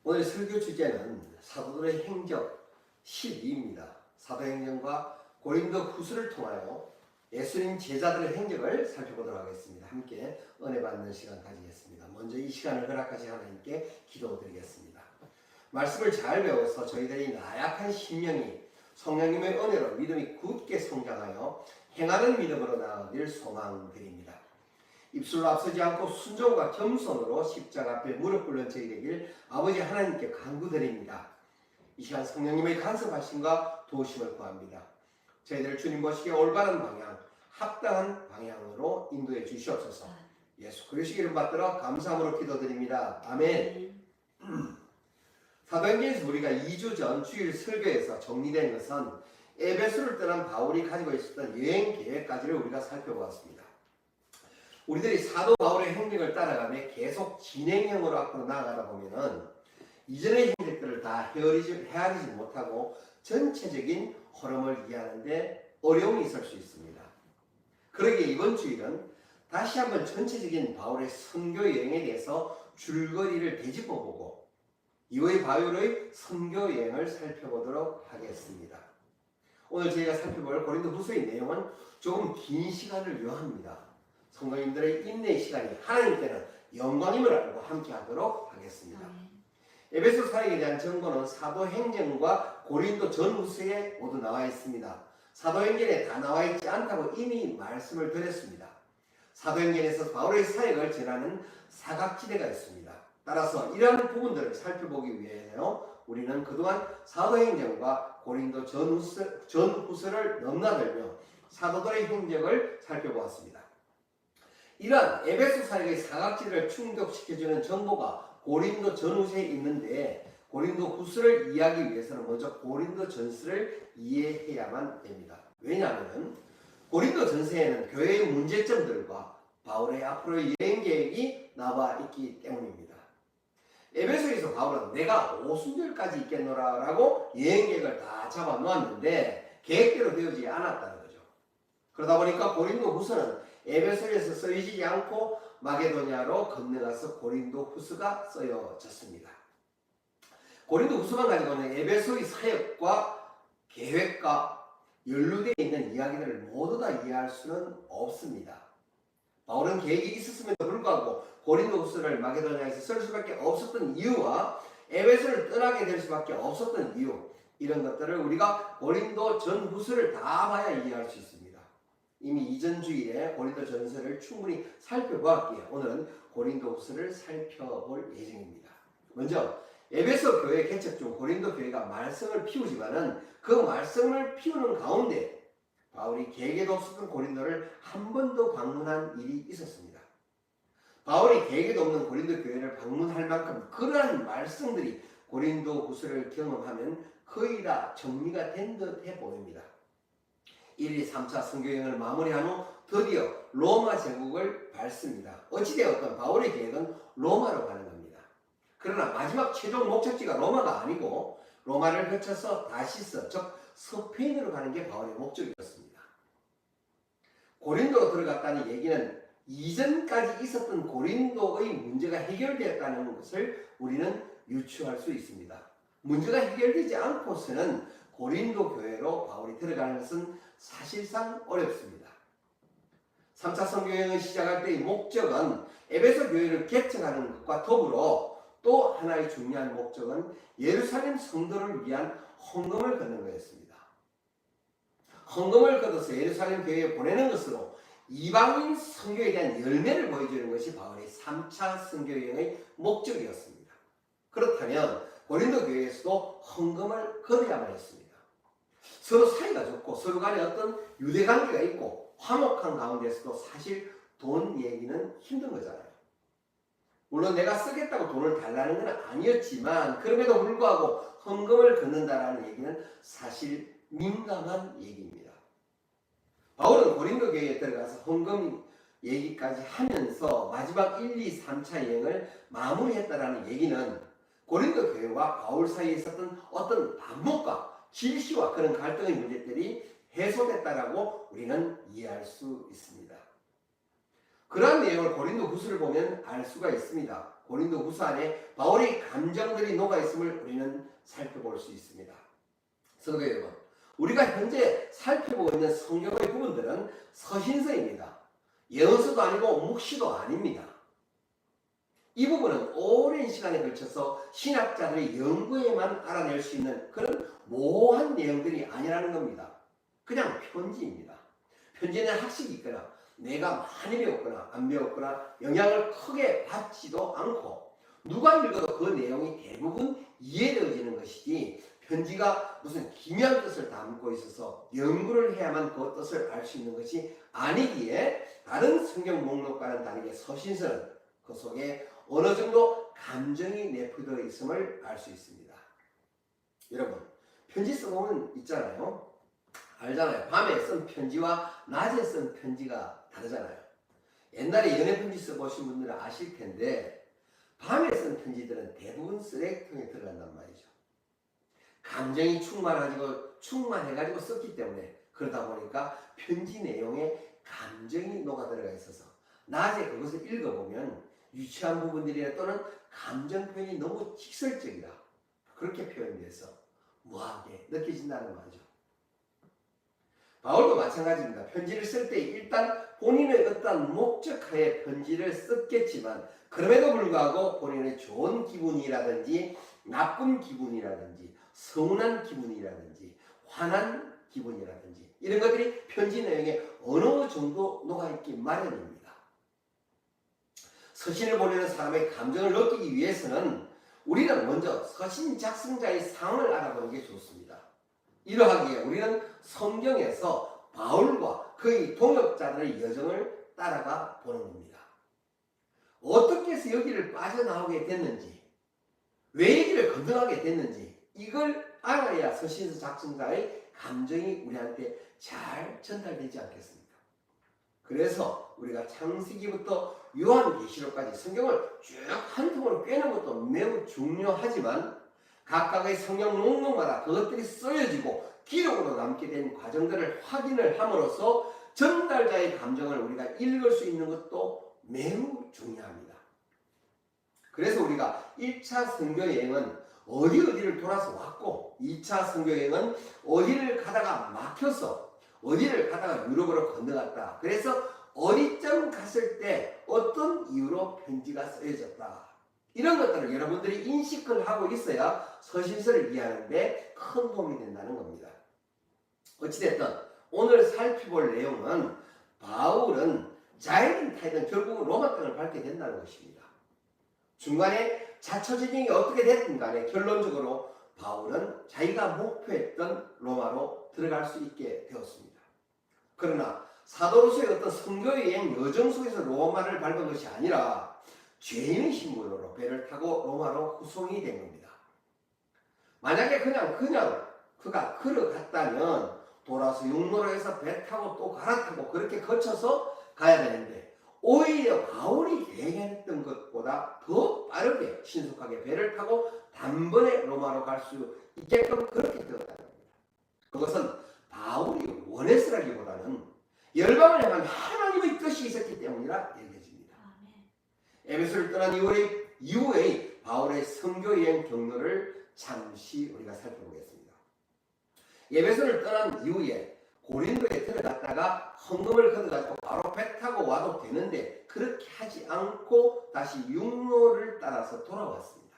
오늘 설교 주제는 사도들의 행적 12입니다. 사도행전과 고린도 후서를 통하여 예수님 제자들의 행적을 살펴보도록 하겠습니다. 함께 은혜 받는 시간 가지겠습니다. 먼저 이 시간을 허락하신 하나님께 기도드리겠습니다. 말씀을 잘 배워서 저희들이 나약한 심령이 성령님의 은혜로 믿음이 굳게 성장하여 행하는 믿음으로 나아가길 소망드립니다. 입술로 앞서지 않고 순종과 겸손으로 십자가 앞에 무릎 꿇는 저희 되길 아버지 하나님께 간구드립니다. 이 시간 성령님의 간섭하심과 도우심을 구합니다. 저희들 주님 보시기에 올바른 방향, 합당한 방향으로 인도해 주시옵소서. 예수 그리스도 이름 받들어 감사함으로 기도드립니다. 아멘. 사도행전에서 우리가 2주 전 주일 설교에서 정리된 것은 에베소를 떠난 바울이 가지고 있었던 여행 계획까지를 우리가 살펴보았습니다. 우리들이 사도 바울의 행적을 따라가며 계속 진행형으로 앞으로 나아가다 보면은 이전의 행적들을 다 헤아리지 못하고 전체적인 흐름을 이해하는데 어려움이 있을 수 있습니다. 그러기에 이번 주일은 다시 한번 전체적인 바울의 선교 여행에 대해서 줄거리를 되짚어보고 이후의 바울의 선교 여행을 살펴보도록 하겠습니다. 오늘 저희가 살펴볼 고린도 후서의 내용은 조금 긴 시간을 요합니다. 성도님들의 인내의 시간이 하나님께는 영광임을 알고 함께 하도록 하겠습니다. 에베소 사역에 대한 정보는 사도행전과 고린도 전후서에 모두 나와 있습니다. 사도행전에 다 나와 있지 않다고 이미 말씀을 드렸습니다. 사도행전에서 바울의 사역을 전하는 사각지대가 있습니다. 따라서 이러한 부분들을 살펴보기 위해서 우리는 그동안 사도행전과 고린도 전후서를 넘나들며 사도들의 행적을 살펴보았습니다. 이러한 에베소 사역의 사각지대를 충족시켜주는 정보가 고린도 전후서에 있는데 고린도 후서를 이해하기 위해서는 먼저 고린도 전서를 이해해야만 됩니다. 왜냐하면 고린도 전서에는 교회의 문제점들과 바울의 앞으로의 여행 계획이 나와 있기 때문입니다. 에베소에서 바울은 내가 오순절까지 있겠노라 라고 여행 계획을 다 잡아놓았는데 계획대로 되어지지 않았다는 거죠. 그러다 보니까 고린도 후서는 에베소에서 쓰여지지 않고 마게도냐로 건너가서 고린도 후서가 쓰여졌습니다. 고린도 후서만 가지고는 에베소의 사역과 계획과 연루되어 있는 이야기들을 모두 다 이해할 수는 없습니다. 바울은 계획이 있었음에도 불구하고 고린도 후서를 마게도냐에서 쓸 수밖에 없었던 이유와 에베소를 떠나게 될 수밖에 없었던 이유, 이런 것들을 우리가 고린도 전후서를 다 봐야 이해할 수 있습니다. 이미 이전 주일에 고린도 전서를 충분히 살펴보았기에 오늘은 고린도 후서를 살펴볼 예정입니다. 먼저 에베소 교회 개척 중 고린도 교회가 말썽을 피우지만은 그 말썽을 피우는 가운데 바울이 계획에도 없었던 고린도를 한 번도 방문한 일이 있었습니다. 바울이 계획에도 없는 고린도 교회를 방문할 만큼 그러한 말썽들이 고린도 후서를 경험하면 거의 다 정리가 된 듯해 보입니다. 1, 2, 3차 선교여행을 마무리한 후 드디어 로마 제국을 밟습니다. 어찌되었건 바울의 계획은 로마로 가는 겁니다. 그러나 마지막 최종 목적지가 로마가 아니고 로마를 거쳐서 다시스, 즉 스페인으로 가는 게 바울의 목적이었습니다. 고린도로 들어갔다는 얘기는 이전까지 있었던 고린도의 문제가 해결되었다는 것을 우리는 유추할 수 있습니다. 문제가 해결되지 않고서는 고린도 교회로 바울이 들어가는 것은 사실상 어렵습니다. 3차 선교여행을 시작할 때의 목적은 에베소 교회를 개척하는 것과 더불어 또 하나의 중요한 목적은 예루살렘 성도를 위한 헌금을 걷는 것이었습니다. 헌금을 걷어서 예루살렘 교회에 보내는 것으로 이방인 선교에 대한 열매를 보여주는 것이 바울의 3차 선교여행의 목적이었습니다. 그렇다면 고린도 교회에서도 헌금을 걷어야만 했습니다. 서로 사이가 좋고 서로 간에 어떤 유대관계가 있고 화목한 가운데서도 사실 돈 얘기는 힘든 거잖아요. 물론 내가 쓰겠다고 돈을 달라는 건 아니었지만 그럼에도 불구하고 헌금을 걷는다라는 얘기는 사실 민감한 얘기입니다. 바울은 고린도 교회에 들어가서 헌금 얘기까지 하면서 마지막 1, 2, 3차 여행을 마무리했다라는 얘기는 고린도 교회와 바울 사이에 있었던 어떤 반목과 질시와 그런 갈등의 문제들이 해소됐다라고 우리는 이해할 수 있습니다. 그러한 내용을 고린도 후서를 보면 알 수가 있습니다. 고린도 후서 안에 바울의 감정들이 녹아있음을 우리는 살펴볼 수 있습니다. 성도 여러분, 우리가 현재 살펴보고 있는 성경의 부분들은 서신서입니다. 예언서도 아니고 묵시도 아닙니다. 이 부분은 오랜 시간에 걸쳐서 신학자들의 연구에만 알아낼 수 있는 그런 모호한 내용들이 아니라는 겁니다. 그냥 편지입니다. 편지는 학식이 있거나 내가 많이 배웠거나 안 배웠거나 영향을 크게 받지도 않고 누가 읽어도 그 내용이 대부분 이해되어지는 것이지, 편지가 무슨 기묘한 뜻을 담고 있어서 연구를 해야만 그 뜻을 알 수 있는 것이 아니기에 다른 성경 목록과는 다르게 서신서는 그 속에 어느 정도 감정이 내포되어 있음을 알 수 있습니다. 여러분, 편지 써보면 있잖아요. 알잖아요. 밤에 쓴 편지와 낮에 쓴 편지가 다르잖아요. 옛날에 연애 편지 써보신 분들은 아실 텐데 밤에 쓴 편지들은 대부분 쓰레기통에 들어간단 말이죠. 감정이 충만해가지고 썼기 때문에, 그러다 보니까 편지 내용에 감정이 녹아들어가 있어서 낮에 그것을 읽어보면 유치한 부분들이나 또는 감정 표현이 너무 직설적이다, 그렇게 표현돼서 무하게 느껴진다는 거죠. 바울도 마찬가지입니다. 편지를 쓸 때 일단 본인의 어떤 목적하에 편지를 썼겠지만 그럼에도 불구하고 본인의 좋은 기분이라든지 나쁜 기분이라든지 서운한 기분이라든지 화난 기분이라든지 이런 것들이 편지 내용에 어느 정도 녹아있기 마련입니다. 서신을 보내는 사람의 감정을 느끼기 위해서는 우리는 먼저 서신 작성자의 상을 알아보는 게 좋습니다. 이러하기에 우리는 성경에서 바울과 그의 동역자들의 여정을 따라가 보는 겁니다. 어떻게 해서 여기를 빠져나오게 됐는지, 왜 여기를 건너가게 됐는지, 이걸 알아야 서신서 작성자의 감정이 우리한테 잘 전달되지 않겠습니까? 그래서 우리가 창세기부터 요한계시록까지 성경을 쭉 한 통으로 꿰는 것도 매우 중요하지만 각각의 성경 목록마다 그것들이 쓰여지고 기록으로 남게 된 과정들을 확인을 함으로써 전달자의 감정을 우리가 읽을 수 있는 것도 매우 중요합니다. 그래서 우리가 1차 선교여행은 어디를 돌아서 왔고 2차 선교여행은 어디를 가다가 막혀서 어디를 가다가 유럽으로 건너갔다. 그래서 어디쯤 갔을 때 어떤 이유로 편지가 쓰여졌다. 이런 것들을 여러분들이 인식을 하고 있어야 서신서를 이해하는데 큰 도움이 된다는 겁니다. 어찌됐든 오늘 살펴볼 내용은 바울은 자유인 타이든 결국은 로마 땅을 밟게 된다는 것입니다. 중간에 자처진행이 어떻게 됐든 간에 결론적으로 바울은 자기가 목표했던 로마로 들어갈 수 있게 되었습니다. 그러나 사도로서의 어떤 선교여행 여정 속에서 로마를 밟은 것이 아니라 죄인의 신분으로 배를 타고 로마로 후송이 된 겁니다. 만약에 그냥 그가 걸어갔다면 돌아서 육로로 해서 배 타고 또 갈아타고 그렇게 거쳐서 가야 되는데 오히려 바울이 계획했던 것보다 더 빠르게 신속하게 배를 타고 단번에 로마로 갈 수 있게끔 그렇게 되었다는 겁니다. 그것은 바울이 원해서라기보다는 열방을 향한 하나님의 뜻이 있었기 때문이라 여겨집니다. 에베소를 떠난 이후의 바울의 선교여행 경로를 잠시 우리가 살펴보겠습니다. 에베소를 떠난 이후에 고린도에 들어갔다가 헌금을 걷어가지고 바로 배 타고 와도 되는데 그렇게 하지 않고 다시 육로를 따라서 돌아왔습니다.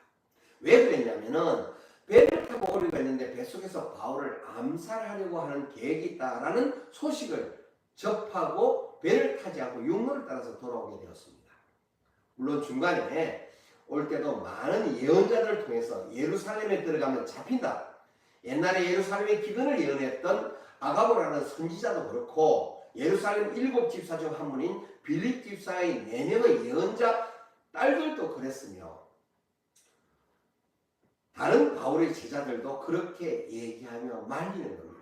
왜 그랬냐면은 배를 타고 오려고 했는데 배 속에서 바울을 암살하려고 하는 계획이 있다라는 소식을 접하고 배를 타지 않고 육로를 따라서 돌아오게 되었습니다. 물론 중간에 올 때도 많은 예언자들을 통해서 예루살렘에 들어가면 잡힌다. 옛날에 예루살렘의 기근을 예언했던 아가보라는 선지자도 그렇고 예루살렘 7집사 중 한 분인 빌립 집사의 4명의 예언자 딸들도 그랬으며 다른 바울의 제자들도 그렇게 얘기하며 말리는 겁니다.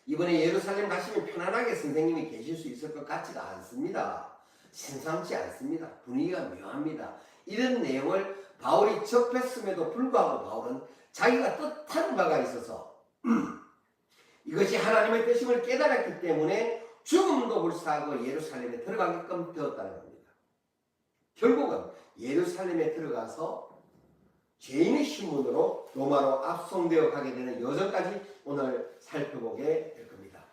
이번에 예루살렘 가시면 편안하게 선생님이 계실 수 있을 것 같지가 않습니다. 심상치 않습니다. 분위기가 묘합니다. 이런 내용을 바울이 접했음에도 불구하고 바울은 자기가 뜻하는 바가 있어서 이것이 하나님의 뜻임을 깨달았기 때문에 죽음도 불사하고 예루살렘에 들어가게끔 되었다는 겁니다. 결국은 예루살렘에 들어가서 죄인의 신분으로 로마로 압송되어 가게 되는 여정까지 오늘 살펴보게 될 겁니다.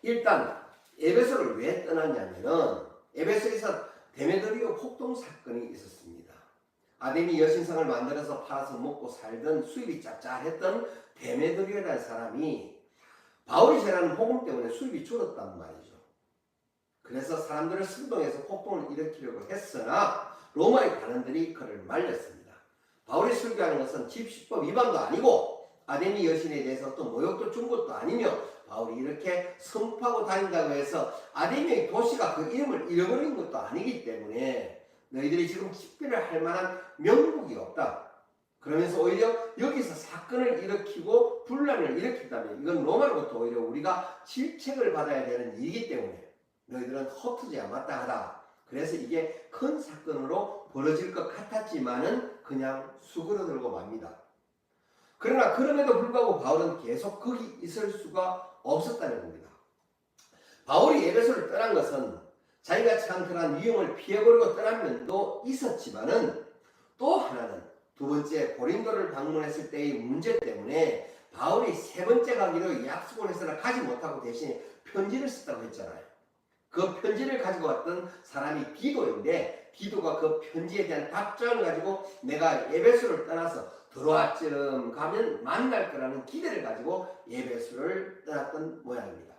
일단 에베소를 왜 떠났냐면은 에베소에서 데메드리오 폭동 사건이 있었습니다. 아데미 여신상을 만들어서 팔아서 먹고 살던 수입이 짭짤했던 데메드리오라는 사람이 바울이 전하는 복음 때문에 수입이 줄었단 말이죠. 그래서 사람들을 선동해서 폭동을 일으키려고 했으나 로마의 관원들이 그를 말렸습니다. 바울이 설교하는 것은 집시법 위반도 아니고 아데미 여신에 대해서 어떤 모욕도 준 것도 아니며 바울이 이렇게 선포하고 다닌다고 해서 아데미의 도시가 그 이름을 잃어버린 것도 아니기 때문에 너희들이 지금 식별을 할 만한 명목이 없다. 그러면서 오히려 여기서 사건을 일으키고 분란을 일으킨다면 이건 로마로부터 오히려 우리가 질책을 받아야 되는 일이기 때문에 너희들은 흩어져야 마땅하다. 그래서 이게 큰 사건으로 벌어질 것 같았지만은 그냥 수그러들고 맙니다. 그러나 그럼에도 불구하고 바울은 계속 거기 있을 수가 없었다는 겁니다. 바울이 에베소를 떠난 것은 자기가 처한 그러한 위험을 피해버리고 떠난 면도 있었지만은 또 하나는 두 번째 고린도를 방문했을 때의 문제 때문에 바울이 세 번째 가기로 약속을 해서는 가지 못하고 대신에 편지를 썼다고 했잖아요. 그 편지를 가지고 왔던 사람이 디도인데 디도가 그 편지에 대한 답장을 가지고 내가 에베소를 떠나서 드로아쯤 가면 만날 거라는 기대를 가지고 에베소를 떠났던 모양입니다.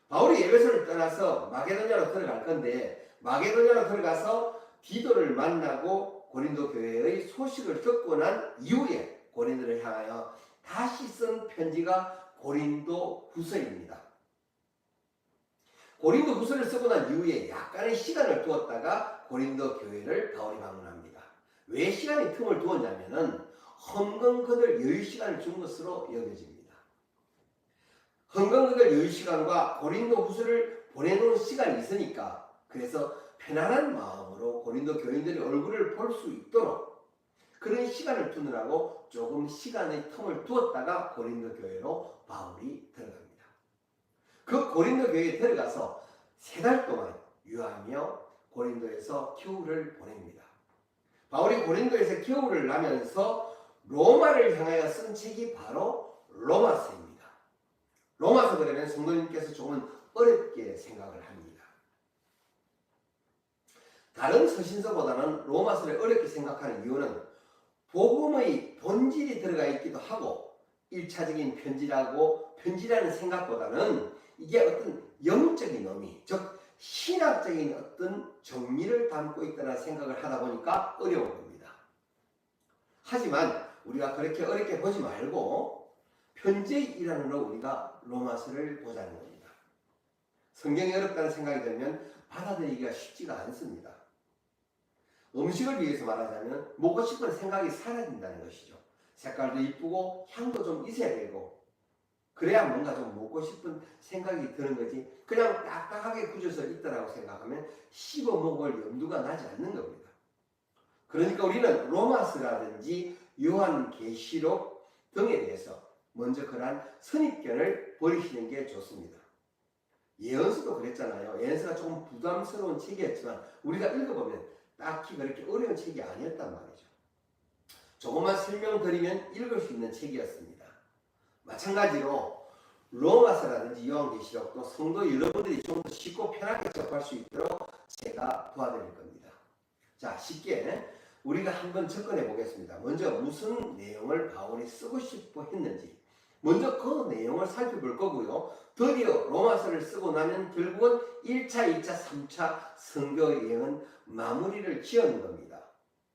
바울이 에베소를 떠나서 마게도냐로 들어갈 건데 마게도냐로 들어가서 디도를 만나고 고린도 교회의 소식을 듣고 난 이후에 고린도를 향하여 다시 쓴 편지가 고린도 후서입니다. 고린도 후서를 쓰고 난 이후에 약간의 시간을 두었다가 고린도 교회를 바울이 방문합니다. 왜 시간의 틈을 두었냐면은 헝벙거들 여유 시간을 준 것으로 여겨집니다. 헝벙거들 여유 시간과 고린도 후서를 보내놓은 시간이 있으니까 그래서 편안한 마음으로 고린도 교인들의 얼굴을 볼 수 있도록 그런 시간을 두느라고 조금 시간의 틈을 두었다가 고린도 교회로 바울이 들어갑니다. 그 고린도 교회에 들어가서 3달 동안 유하며 고린도에서 겨울을 보냅니다. 바울이 고린도에서 겨울을 나면서 로마를 향하여 쓴 책이 바로 로마서입니다. 로마서 그러면 성도님께서 조금은 어렵게 생각을 합니다. 다른 서신서보다는 로마서를 어렵게 생각하는 이유는 복음의 본질이 들어가 있기도 하고 1차적인 편지라는 생각보다는 이게 어떤 영적인 의미, 즉 신학적인 어떤 정리를 담고 있다는 생각을 하다 보니까 어려운 겁니다. 하지만 우리가 그렇게 어렵게 보지 말고 편지의 일환으로 우리가 로마서를 보자는 겁니다. 성경이 어렵다는 생각이 들면 받아들이기가 쉽지가 않습니다. 음식을 위해서 말하자면 먹고 싶은 생각이 사라진다는 것이죠. 색깔도 이쁘고 향도 좀 있어야 되고 그래야 뭔가 좀 먹고 싶은 생각이 드는 거지 그냥 딱딱하게 굳어서 있다라고 생각하면 씹어 먹을 염두가 나지 않는 겁니다. 그러니까 우리는 로마서라든지 요한계시록 등에 대해서 먼저 그러한 선입견을 버리시는 게 좋습니다. 예언서도 그랬잖아요. 예언서가 조금 부담스러운 책이었지만 우리가 읽어보면 딱히 그렇게 어려운 책이 아니었단 말이죠. 조금만 설명드리면 읽을 수 있는 책이었습니다. 마찬가지로 로마서라든지 요한계시록도 성도 여러분들이 좀 더 쉽고 편하게 접할 수 있도록 제가 도와드릴 겁니다. 자, 쉽게 우리가 한번 접근해 보겠습니다. 먼저 무슨 내용을 바울이 쓰고 싶어 했는지 먼저 그 내용을 살펴볼 거고요. 드디어 로마서를 쓰고 나면 결국은 1차, 2차, 3차 선교 여행은 마무리를 지은 겁니다.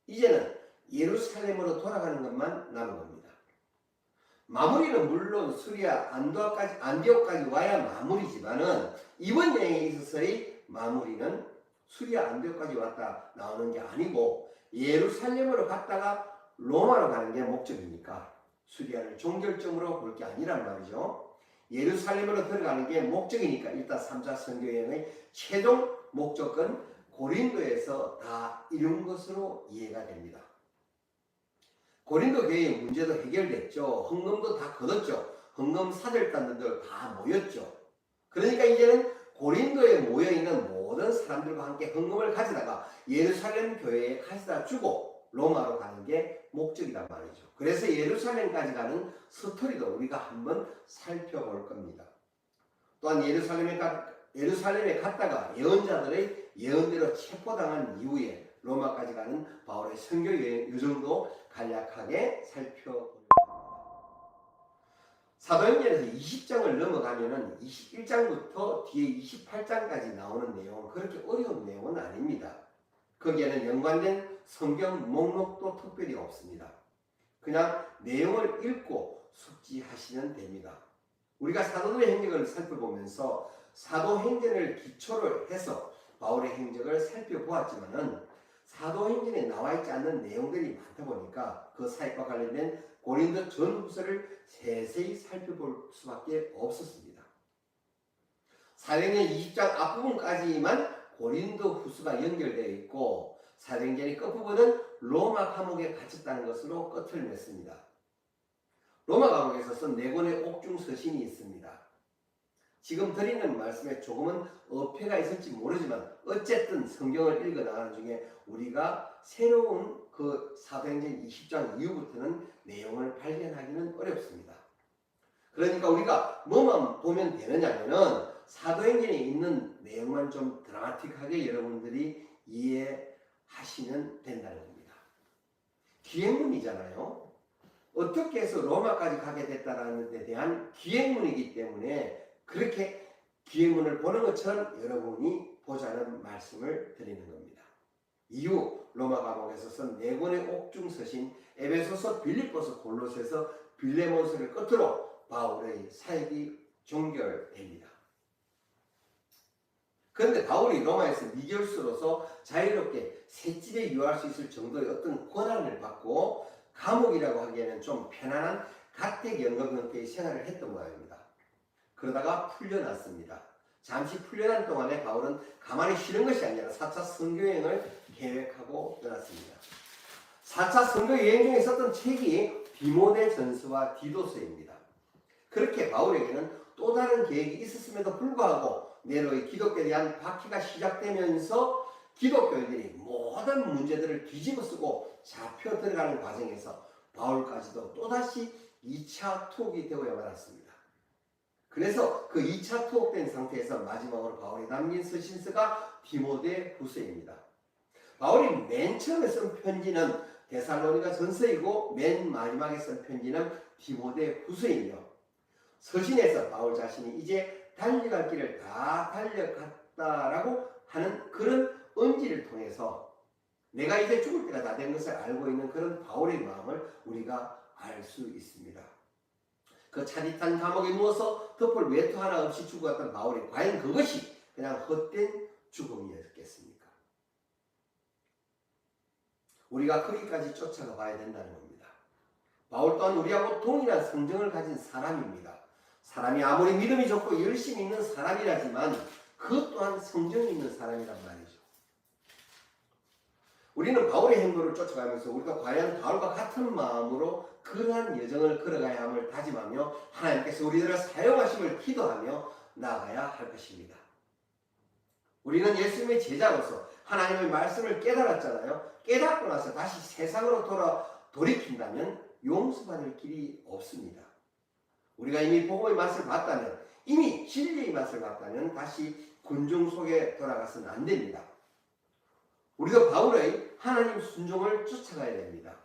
이제는 예루살렘으로 돌아가는 것만 남은 겁니다. 마무리는 물론 수리아, 안디옥까지 와야 마무리지만은 이번 여행에 있어서의 마무리는 수리아, 안디옥까지 왔다 나오는 게 아니고 예루살렘으로 갔다가 로마로 가는 게 목적이니까 수리아를 종결점으로 볼 게 아니란 말이죠. 예루살렘으로 들어가는 게 목적이니까 일단 3차 선교여행의 최종 목적은 고린도에서 다 이룬 것으로 이해가 됩니다. 고린도 교회의 문제도 해결됐죠. 헌금도 다 거뒀죠. 헌금 사절단들 다 모였죠. 그러니까 이제는 고린도에 모여있는 모든 사람들과 함께 헌금을 가져다가 예루살렘 교회에 가져다 주고 로마로 가는 게 목적이란 말이죠. 그래서 예루살렘까지 가는 스토리도 우리가 한번 살펴볼 겁니다. 또한 예루살렘에 갔다가 예언자들의 예언대로 체포당한 이후에 로마까지 가는 바울의 선교 여정도 간략하게 살펴보려고 합니다. 사도행전에서 20장을 넘어가면은 21장부터 뒤에 28장까지 나오는 내용은 그렇게 어려운 내용은 아닙니다. 거기에는 연관된 성경 목록도 특별히 없습니다. 그냥 내용을 읽고 숙지하시면 됩니다. 우리가 사도들의 행적을 살펴보면서 사도행전을 기초로 해서 바울의 행적을 살펴보았지만은 사도행전에 나와 있지 않는 내용들이 많다 보니까 그 사역과 관련된 고린도 전후서를 세세히 살펴볼 수밖에 없었습니다. 사도행전 20장 앞부분까지만 고린도 후서가 연결되어 있고 사도행전의 끝부분은 로마 감옥에 갇혔다는 것으로 끝을 맺습니다. 로마 감옥에서 쓴 4권의 옥중 서신이 있습니다. 지금 드리는 말씀에 조금은 어폐가 있을지 모르지만 어쨌든 성경을 읽어 나가는 중에 우리가 새로운 그 사도행전 20장 이후부터는 내용을 발견하기는 어렵습니다. 그러니까 우리가 뭐만 보면 되느냐면은 사도행전에 있는 내용만 좀 드라마틱하게 여러분들이 이해하시면 된다는 겁니다. 기행문이잖아요. 어떻게 해서 로마까지 가게 됐다는 데 대한 기행문이기 때문에 그렇게 기행문을 보는 것처럼 여러분이 보자는 말씀을 드리는 겁니다. 이후 로마 감옥에서 쓴 4권의 옥중 서신 에베소서, 빌립보서, 골로새서, 빌레몬서를 끝으로 바울의 사역이 종결됩니다. 그런데 바울이 로마에서 미결수로서 자유롭게 셋집에 유할 수 있을 정도의 어떤 권한을 받고 감옥이라고 하기에는 좀 편안한 가택연금 형태의 생활을 했던 모양입니다. 그러다가 풀려났습니다. 잠시 풀려난 동안에 바울은 가만히 쉬는 것이 아니라 4차 선교여행을 계획하고 떠났습니다. 4차 선교여행 중에 썼던 책이 디모데전서와 디도서입니다. 그렇게 바울에게는 또 다른 계획이 있었음에도 불구하고 네로의 기독교에 대한 박해가 시작되면서 기독교인들이 모든 문제들을 뒤집어쓰고 잡혀 들어가는 과정에서 바울까지도 또다시 2차 투옥이 되어야만 했습니다. 그래서 그 2차 투옥된 상태에서 마지막으로 바울이 남긴 서신서가 디모데 후서입니다. 바울이 맨 처음에 쓴 편지는 데살로니가 전서이고 맨 마지막에 쓴 편지는 디모데 후서이며 서신에서 바울 자신이 이제 달려갈 길을 다 달려갔다라고 하는 그런 언지를 통해서 내가 이제 죽을 때가 다 된 것을 알고 있는 그런 바울의 마음을 우리가 알 수 있습니다. 그 차디탄 감옥에 누워서 덮을 외투 하나 없이 죽었던 바울이 과연 그것이 그냥 헛된 죽음이었겠습니까? 우리가 거기까지 쫓아가 봐야 된다는 겁니다. 바울 또한 우리하고 동일한 성정을 가진 사람입니다. 사람이 아무리 믿음이 좋고 열심히 있는 사람이라지만 그 또한 성정이 있는 사람이란 말이죠. 우리는 바울의 행보를 쫓아가면서 우리가 과연 바울과 같은 마음으로 그러한 여정을 걸어가야 함을 다짐하며 하나님께서 우리들을 사용하심을 기도하며 나아가야 할 것입니다. 우리는 예수님의 제자로서 하나님의 말씀을 깨달았잖아요. 깨닫고 나서 다시 세상으로 돌이킨다면 용서받을 길이 없습니다. 우리가 이미 복음의 맛을 봤다면, 이미 진리의 맛을 봤다면 다시 군중 속에 돌아가서는 안 됩니다. 우리도 바울의 하나님 순종을 쫓아가야 됩니다.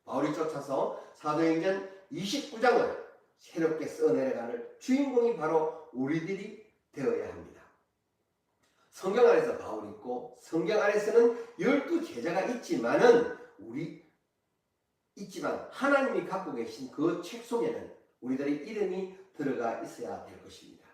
바울이 쫓아서 사도행전 29장을 새롭게 써내려가는 주인공이 바로 우리들이 되어야 합니다. 성경 안에서 바울이 있고 성경 안에서는 12제자가 있지만 하나님이 갖고 계신 그 책 속에는 우리들의 이름이 들어가 있어야 될 것입니다.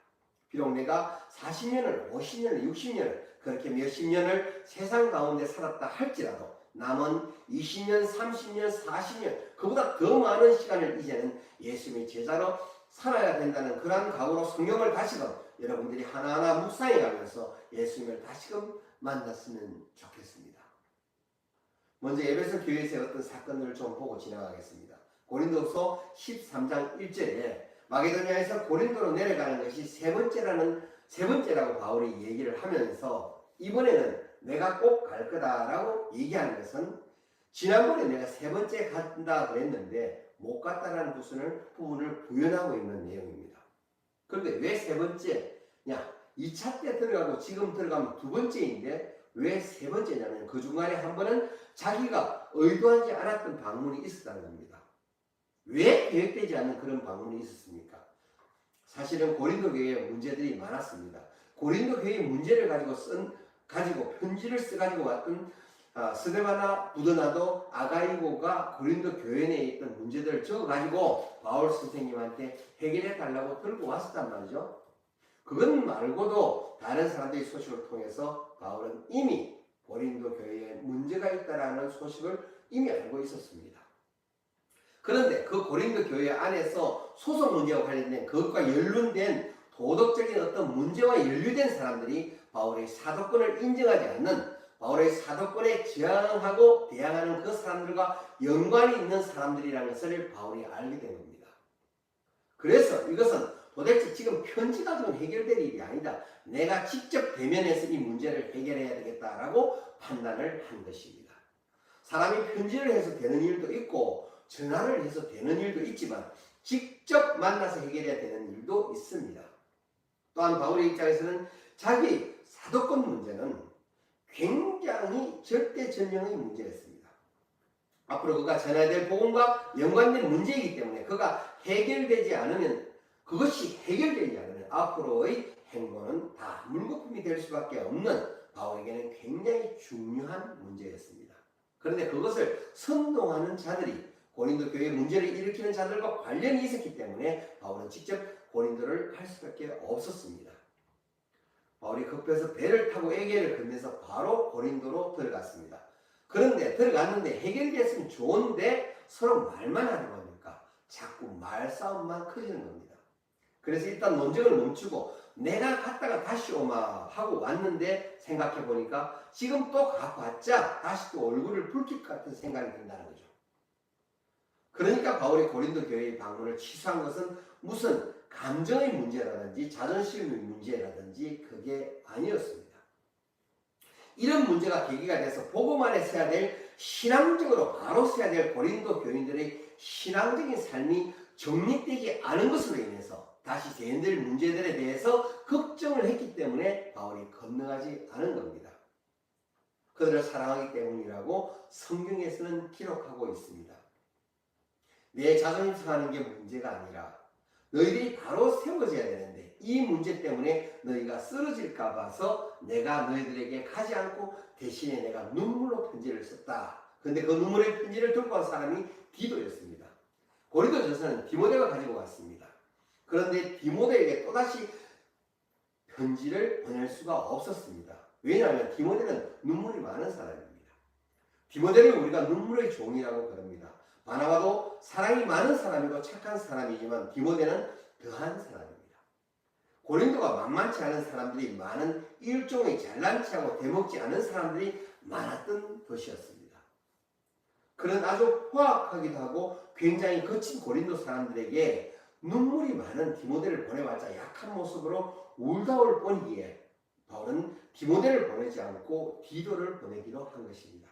비록 내가 40년을, 50년을, 60년을 그렇게 몇십 년을 세상 가운데 살았다 할지라도 남은 20년, 30년, 40년 그보다 더 많은 시간을 이제는 예수님의 제자로 살아야 된다는 그러한 각오로 성경을 다시금 여러분들이 하나하나 묵상해 가면서 예수님을 다시금 만났으면 좋겠습니다. 먼저 에베소 교회에서의 어떤 사건들을 좀 보고 지나가겠습니다. 고린도후서 13장 1절에 마게도냐에서 고린도로 내려가는 것이 세 번째라고 바울이 얘기를 하면서 이번에는 내가 꼭 갈 거다라고 얘기하는 것은 지난번에 내가 3번째 간다 그랬는데 못 갔다라는 부분을 부연하고 있는 내용입니다. 그런데 왜 3번째냐? 2차 때 들어가고 지금 들어가면 2번째인데 왜 3번째냐면 그 중간에 한 번은 자기가 의도하지 않았던 방문이 있었다는 겁니다. 왜 계획되지 않는 그런 방문이 있었습니까? 사실은 고린도 교회에 문제들이 많았습니다. 고린도 교회의 문제를 가지고 편지를 써가지고 왔던 스데바나 부드나도 아가이고가 고린도 교회 내에 있던 문제들을 적어가지고 바울 선생님한테 해결해 달라고 들고 왔었단 말이죠. 그건 말고도 다른 사람들의 소식을 통해서 바울은 이미 고린도 교회에 문제가 있다라는 소식을 이미 알고 있었습니다. 그런데 그 고린도 교회 안에서 소속 문제와 관련된 그것과 연루된 도덕적인 어떤 문제와 연루된 사람들이 바울의 사도권을 인정하지 않는, 바울의 사도권에 저항하고 대항하는 그 사람들과 연관이 있는 사람들이라는 것을 바울이 알게 된 겁니다. 그래서 이것은 도대체 지금 편지 가지고는 해결될 일이 아니다. 내가 직접 대면해서 이 문제를 해결해야 되겠다라고 판단을 한 것입니다. 사람이 편지를 해서 되는 일도 있고 전화를 해서 되는 일도 있지만 직접 만나서 해결해야 되는 일도 있습니다. 또한 바울의 입장에서는 자기 사도권 문제는 굉장히 절대전형의 문제였습니다. 앞으로 그가 전해야 될 복음과 연관된 문제이기 때문에 그가 해결되지 않으면, 그것이 해결되지 않으면 앞으로의 행보는 다 물거품이 될 수밖에 없는 바울에게는 굉장히 중요한 문제였습니다. 그런데 그것을 선동하는 자들이 고린도 교회의 문제를 일으키는 자들과 관련이 있었기 때문에 바울은 직접 고린도를 갈 수밖에 없었습니다. 바울이 급해서 배를 타고 에게를 건너서 바로 고린도로 들어갔습니다. 그런데 들어갔는데 해결됐으면 좋은데 서로 말만 하는 겁니까? 자꾸 말싸움만 커지는 겁니다. 그래서 일단 논쟁을 멈추고 내가 갔다가 다시 오마 하고 왔는데 생각해 보니까 지금 또 가봤자 다시 또 얼굴을 붉힐 것 같은 생각이 든다는 거죠. 그러니까 바울이 고린도 교회의 방문을 취소한 것은 무슨 감정의 문제라든지 자존심의 문제라든지 그게 아니었습니다. 이런 문제가 계기가 돼서 복음 안에 서야 될, 신앙적으로 바로 서야 될 고린도 교인들의 신앙적인 삶이 정립되지 않은 것으로 인해서 다시 대인될 문제들에 대해서 걱정을 했기 때문에 바울이 건너가지 않은 겁니다. 그들을 사랑하기 때문이라고 성경에서는 기록하고 있습니다. 내 자존심 상하는 게 문제가 아니라 너희들이 바로 세워져야 되는데 이 문제 때문에 너희가 쓰러질까 봐서 내가 너희들에게 가지 않고 대신에 내가 눈물로 편지를 썼다. 그런데 그 눈물의 편지를 들고 온 사람이 디도였습니다. 고린도전서는 디모데가 가지고 왔습니다. 그런데 디모데에게 또다시 편지를 보낼 수가 없었습니다. 왜냐하면 디모데는 눈물이 많은 사람입니다. 디모데를 우리가 눈물의 종이라고 부릅니다. 바나바도 사랑이 많은 사람이고 착한 사람이지만 디모데는 더한 사람입니다. 고린도가 만만치 않은 사람들이 많은, 일종의 잘난치 하고 대먹지 않은 사람들이 많았던 도시였습니다. 그런 아주 포악하기도 하고 굉장히 거친 고린도 사람들에게 눈물이 많은 디모데를 보내봤자 약한 모습으로 울다 올 뿐이기에 바울은 디모데를 보내지 않고 디도를 보내기로 한 것입니다.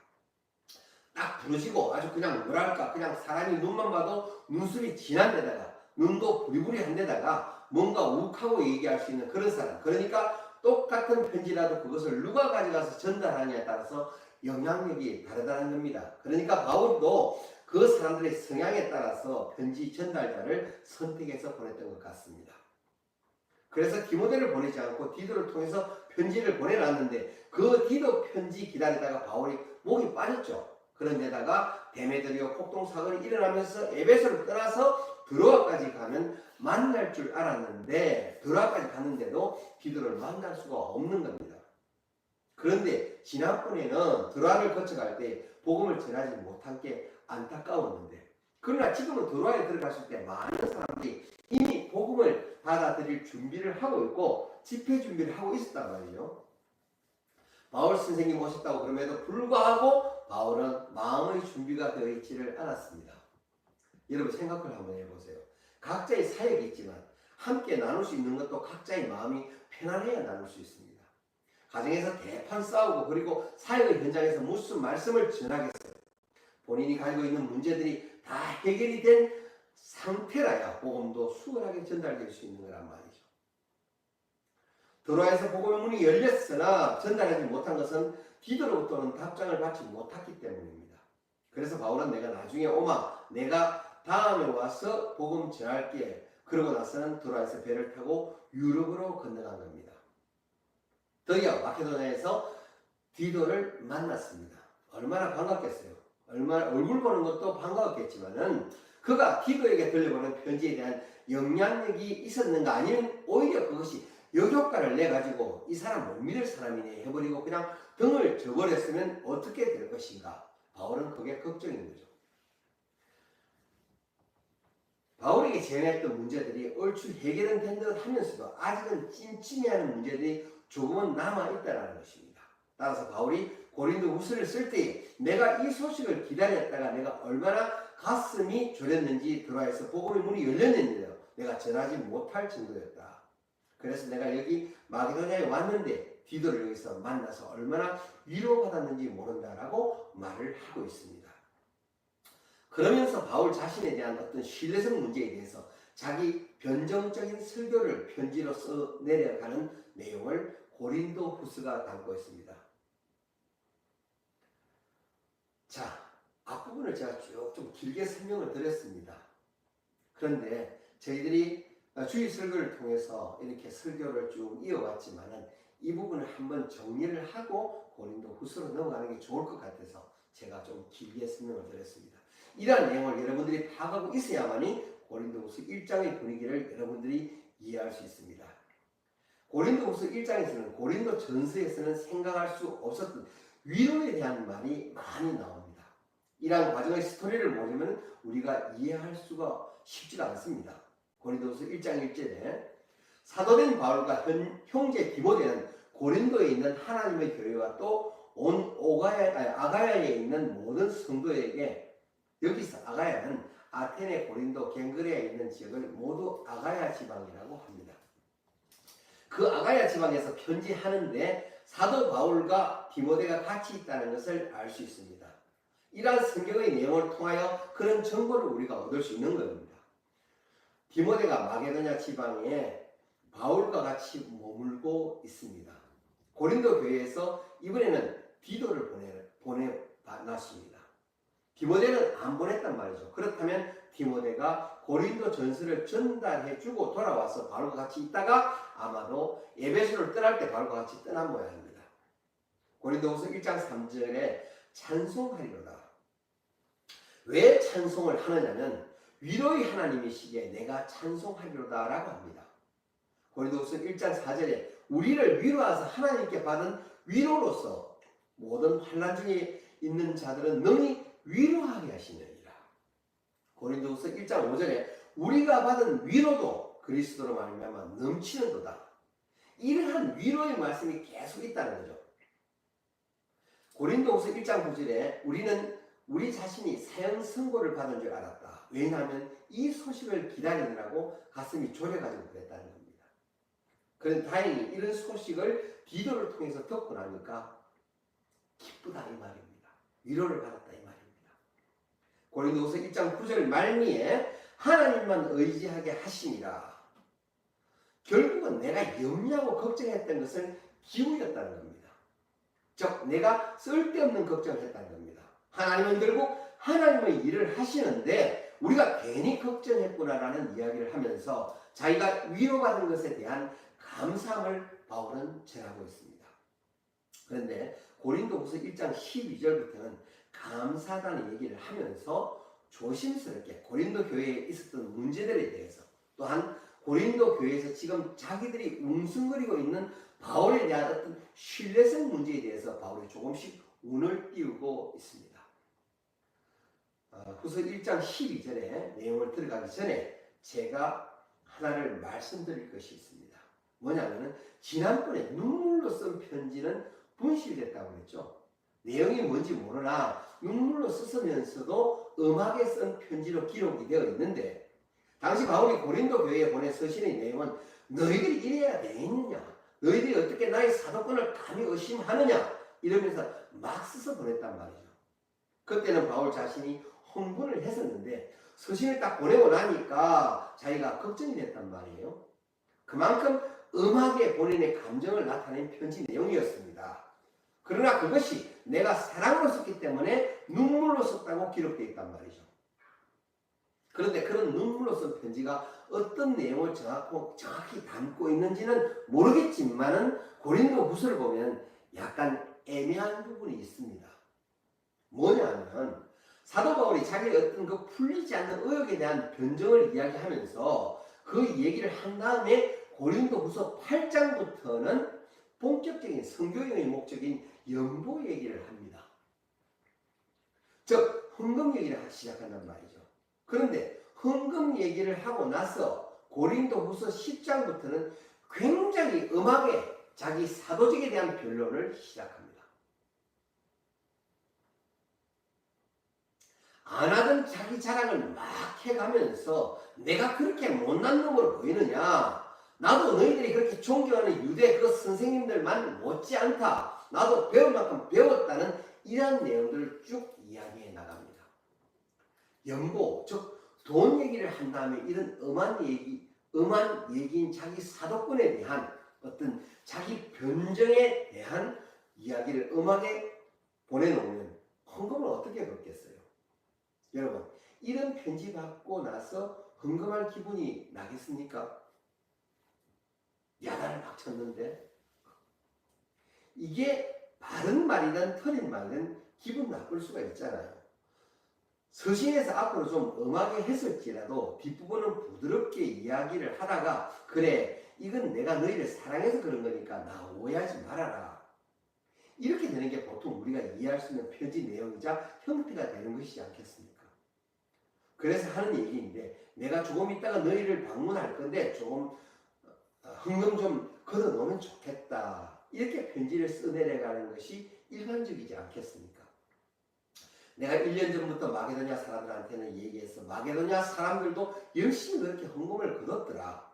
딱 부러지고 아주 그냥 뭐랄까 그냥 사람이 눈만 봐도 눈썹이 진한 데다가 눈도 부리부리한 데다가 뭔가 욱하고 얘기할 수 있는 그런 사람, 그러니까 똑같은 편지라도 그것을 누가 가져가서 전달하느냐에 따라서 영향력이 다르다는 겁니다. 그러니까 바울도 그 사람들의 성향에 따라서 편지 전달자를 선택해서 보냈던 것 같습니다. 그래서 디모데를 보내지 않고 디도를 통해서 편지를 보내놨는데 그 디도 편지 기다리다가 바울이 목이 빠졌죠. 그런데다가 데메드리오 폭동사건이 일어나면서 에베소를 떠나서 드로아까지 가면 만날 줄 알았는데 드로아까지 갔는데도 디도를 만날 수가 없는 겁니다. 그런데 지난번에는 드로아를 거쳐갈 때 복음을 전하지 못한 게 안타까웠는데, 그러나 지금은 드로아에 들어갔을 때 많은 사람들이 이미 복음을 받아들일 준비를 하고 있고 집회 준비를 하고 있었단 말이죠. 바울 선생님 오셨다고 그럼에도 불구하고 바울은 마음의 준비가 되어 있지를 않았습니다. 여러분 생각을 한번 해보세요. 각자의 사역이 있지만 함께 나눌 수 있는 것도 각자의 마음이 편안해야 나눌 수 있습니다. 가정에서 대판 싸우고 그리고 사역의 현장에서 무슨 말씀을 전하겠어요. 본인이 가지고 있는 문제들이 다 해결이 된 상태라야 복음도 수월하게 전달될 수 있는 거란 말이죠. 드로아에서 복음의 문이 열렸으나 전달하지 못한 것은 디도로부터는 답장을 받지 못했기 때문입니다. 그래서 바울은 내가 나중에 오마 내가 다음에 와서 복음 전할게. 그러고 나서는 드로아에서 배를 타고 유럽으로 건너간 겁니다. 드디어 마케도니아에서 디도를 만났습니다. 얼마나 반갑겠어요. 얼마나 얼굴 보는 것도 반가웠겠지만은 그가 디도에게 들려보낸 편지에 대한 영향력이 있었는가 아니면 오히려 그것이 역효과를 내가지고 이 사람 못 믿을 사람이네 해버리고 그냥 등을 져버렸으면 어떻게 될 것인가. 바울은 그게 걱정인 거죠. 바울에게 제안했던 문제들이 얼추 해결은 된 듯 하면서도 아직은 찜찜해하는 문제들이 조금은 남아있다는 것입니다. 따라서 바울이 고린도후서를 쓸 때 내가 이 소식을 기다렸다가 내가 얼마나 가슴이 졸였는지 드로아에서 복음의 문이 열렸는데요. 내가 전하지 못할 정도였다. 그래서 내가 여기 마게도냐에 왔는데 디도를 여기서 만나서 얼마나 위로받았는지 모른다라고 말을 하고 있습니다. 그러면서 바울 자신에 대한 어떤 신뢰성 문제에 대해서 자기 변정적인 설교를 편지로 써 내려가는 내용을 고린도후서가 담고 있습니다. 자, 앞부분을 제가 쭉 좀 길게 설명을 드렸습니다. 그런데 저희들이 주일 설교를 통해서 이렇게 설교를 쭉 이어왔지만은 이 부분을 한번 정리를 하고 고린도후서로 넘어가는 게 좋을 것 같아서 제가 좀 길게 설명을 드렸습니다. 이러한 내용을 여러분들이 파악하고 있어야만이 고린도후서 1장의 분위기를 여러분들이 이해할 수 있습니다. 고린도후서 1장에서는 고린도 전서에서는 생각할 수 없었던 위로에 대한 말이 많이 나옵니다. 이러한 과정의 스토리를 모르면 우리가 이해할 수가 쉽지가 않습니다. 고린도후서 1장 1절에 사도된 바울과 형제 디모데는 고린도에 있는 하나님의 교회와 또 온 아가야에 있는 모든 성도에게, 여기서 아가야는 아테네, 고린도, 갱그레아에 있는 지역을 모두 아가야 지방이라고 합니다. 그 아가야 지방에서 편지하는데 사도 바울과 디모데가 같이 있다는 것을 알 수 있습니다. 이러한 성경의 내용을 통하여 그런 정보를 우리가 얻을 수 있는 겁니다. 디모데가 마게도냐 지방에 바울과 같이 머물고 있습니다. 고린도 교회에서 이번에는 디도를 보내놨습니다. 디모데는 안 보냈단 말이죠. 그렇다면 디모데가 고린도 전서를 전달해주고 돌아와서 바울과 같이 있다가 아마도 에베소를 떠날 때 바울과 같이 떠난 모양입니다. 고린도후서 1장 3절에 찬송하리로다. 왜 찬송을 하느냐면 위로의 하나님이시기에 내가 찬송하리로다 라고 합니다. 고린도후서 1장 4절에 우리를 위로하사 하나님께 받은 위로로서 모든 환난 중에 있는 자들은 능히 위로하게 하시느니라. 고린도후서 1장 5절에 우리가 받은 위로도 그리스도로 말미암아 넘치는도다. 이러한 위로의 말씀이 계속 있다는 거죠. 고린도후서 1장 9절에 우리는 우리 자신이 사형 선고를 받은 줄 알았다. 왜냐하면 이 소식을 기다리느라고 가슴이 졸여가지고 그랬다는 겁니다. 그런데 다행히 이런 소식을 디도를 통해서 듣고 나니까 기쁘다 이 말입니다. 위로를 받았다 이 말입니다. 고린도후서 1장 9절 말미에 하나님만 의지하게 하심이라. 결국은 내가 염려하고 걱정했던 것은 기우였다는 겁니다. 즉 내가 쓸데없는 걱정을 했다는 겁니다. 하나님은 결국 하나님의 일을 하시는데 우리가 괜히 걱정했구나라는 이야기를 하면서 자기가 위로받은 것에 대한 감사함을 바울은 전하고 있습니다. 그런데 고린도후서 1장 12절부터는 감사하다는 얘기를 하면서 조심스럽게 고린도 교회에 있었던 문제들에 대해서 또한 고린도 교회에서 지금 자기들이 웅성거리고 있는 바울에 대한 어떤 신뢰성 문제에 대해서 바울이 조금씩 운을 띄우고 있습니다. 후서 1장 12절에 내용을 들어가기 전에 제가 하나를 말씀드릴 것이 있습니다. 뭐냐면은 지난번에 눈물로 쓴 편지는 분실됐다고 했죠. 내용이 뭔지 모르나 눈물로 썼으면서도 음악에 쓴 편지로 기록이 되어 있는데 당시 바울이 고린도 교회에 보낸 서신의 내용은 너희들이 이래야 되겠느냐, 너희들이 어떻게 나의 사도권을 감히 의심하느냐 이러면서 막 써서 보냈단 말이죠. 그때는 바울 자신이 흥분을 했었는데 서신을 딱 보내고 나니까 자기가 걱정이 됐단 말이에요. 그만큼 음하게 본인의 감정을 나타낸 편지 내용이었습니다. 그러나 그것이 내가 사랑으로 썼기 때문에 눈물로 썼다고 기록되어 있단 말이죠. 그런데 그런 눈물로 쓴 편지가 어떤 내용을 정확히 담고 있는지는 모르겠지만은 고린도 후서를 보면 약간 애매한 부분이 있습니다. 뭐냐면 사도 바울이 자기의 어떤 그 풀리지 않는 의혹에 대한 변정을 이야기하면서 그 얘기를 한 다음에 고린도 후서 8장부터는 본격적인 선교행의 목적인 연보 얘기를 합니다. 즉 헌금 얘기를 시작한단 말이죠. 그런데 헌금 얘기를 하고 나서 고린도 후서 10장부터는 굉장히 음하게 자기 사도직에 대한 변론을 시작합니다. 안 하던 자기 자랑을 막 해가면서 내가 그렇게 못난 놈으로 보이느냐, 나도 너희들이 그렇게 존경하는 유대 그 선생님들만 못지않다, 나도 배울 만큼 배웠다는 이런 내용들을 쭉 이야기해 나갑니다. 연보, 즉 돈 얘기를 한 다음에 이런 음한 얘기인 자기 사도권에 대한 어떤 자기 변정에 대한 이야기를 음하게 보내놓으면 헌금을 어떻게 걷겠어요? 여러분, 이런 편지 받고 나서 헌금할 기분이 나겠습니까? 야단을 막 쳤는데 이게 바른 말이든 틀린 말이든 기분 나쁠 수가 있잖아요. 서신에서 앞으로 좀 엄하게 했을지라도 뒷부분은 부드럽게 이야기를 하다가 그래, 이건 내가 너희를 사랑해서 그런 거니까 나 오해하지 말아라, 이렇게 되는 게 보통 우리가 이해할 수 있는 편지 내용이자 형태가 되는 것이지 않겠습니까? 그래서 하는 얘기인데, 내가 조금 있다가 너희를 방문할 건데 조금 헌금 좀 걷어놓으면 좋겠다, 이렇게 편지를 써내려가는 것이 일반적이지 않겠습니까? 내가 1년 전부터 마게도냐 사람들한테는 얘기해서 마게도냐 사람들도 열심히 그렇게 헌금을 걷었더라,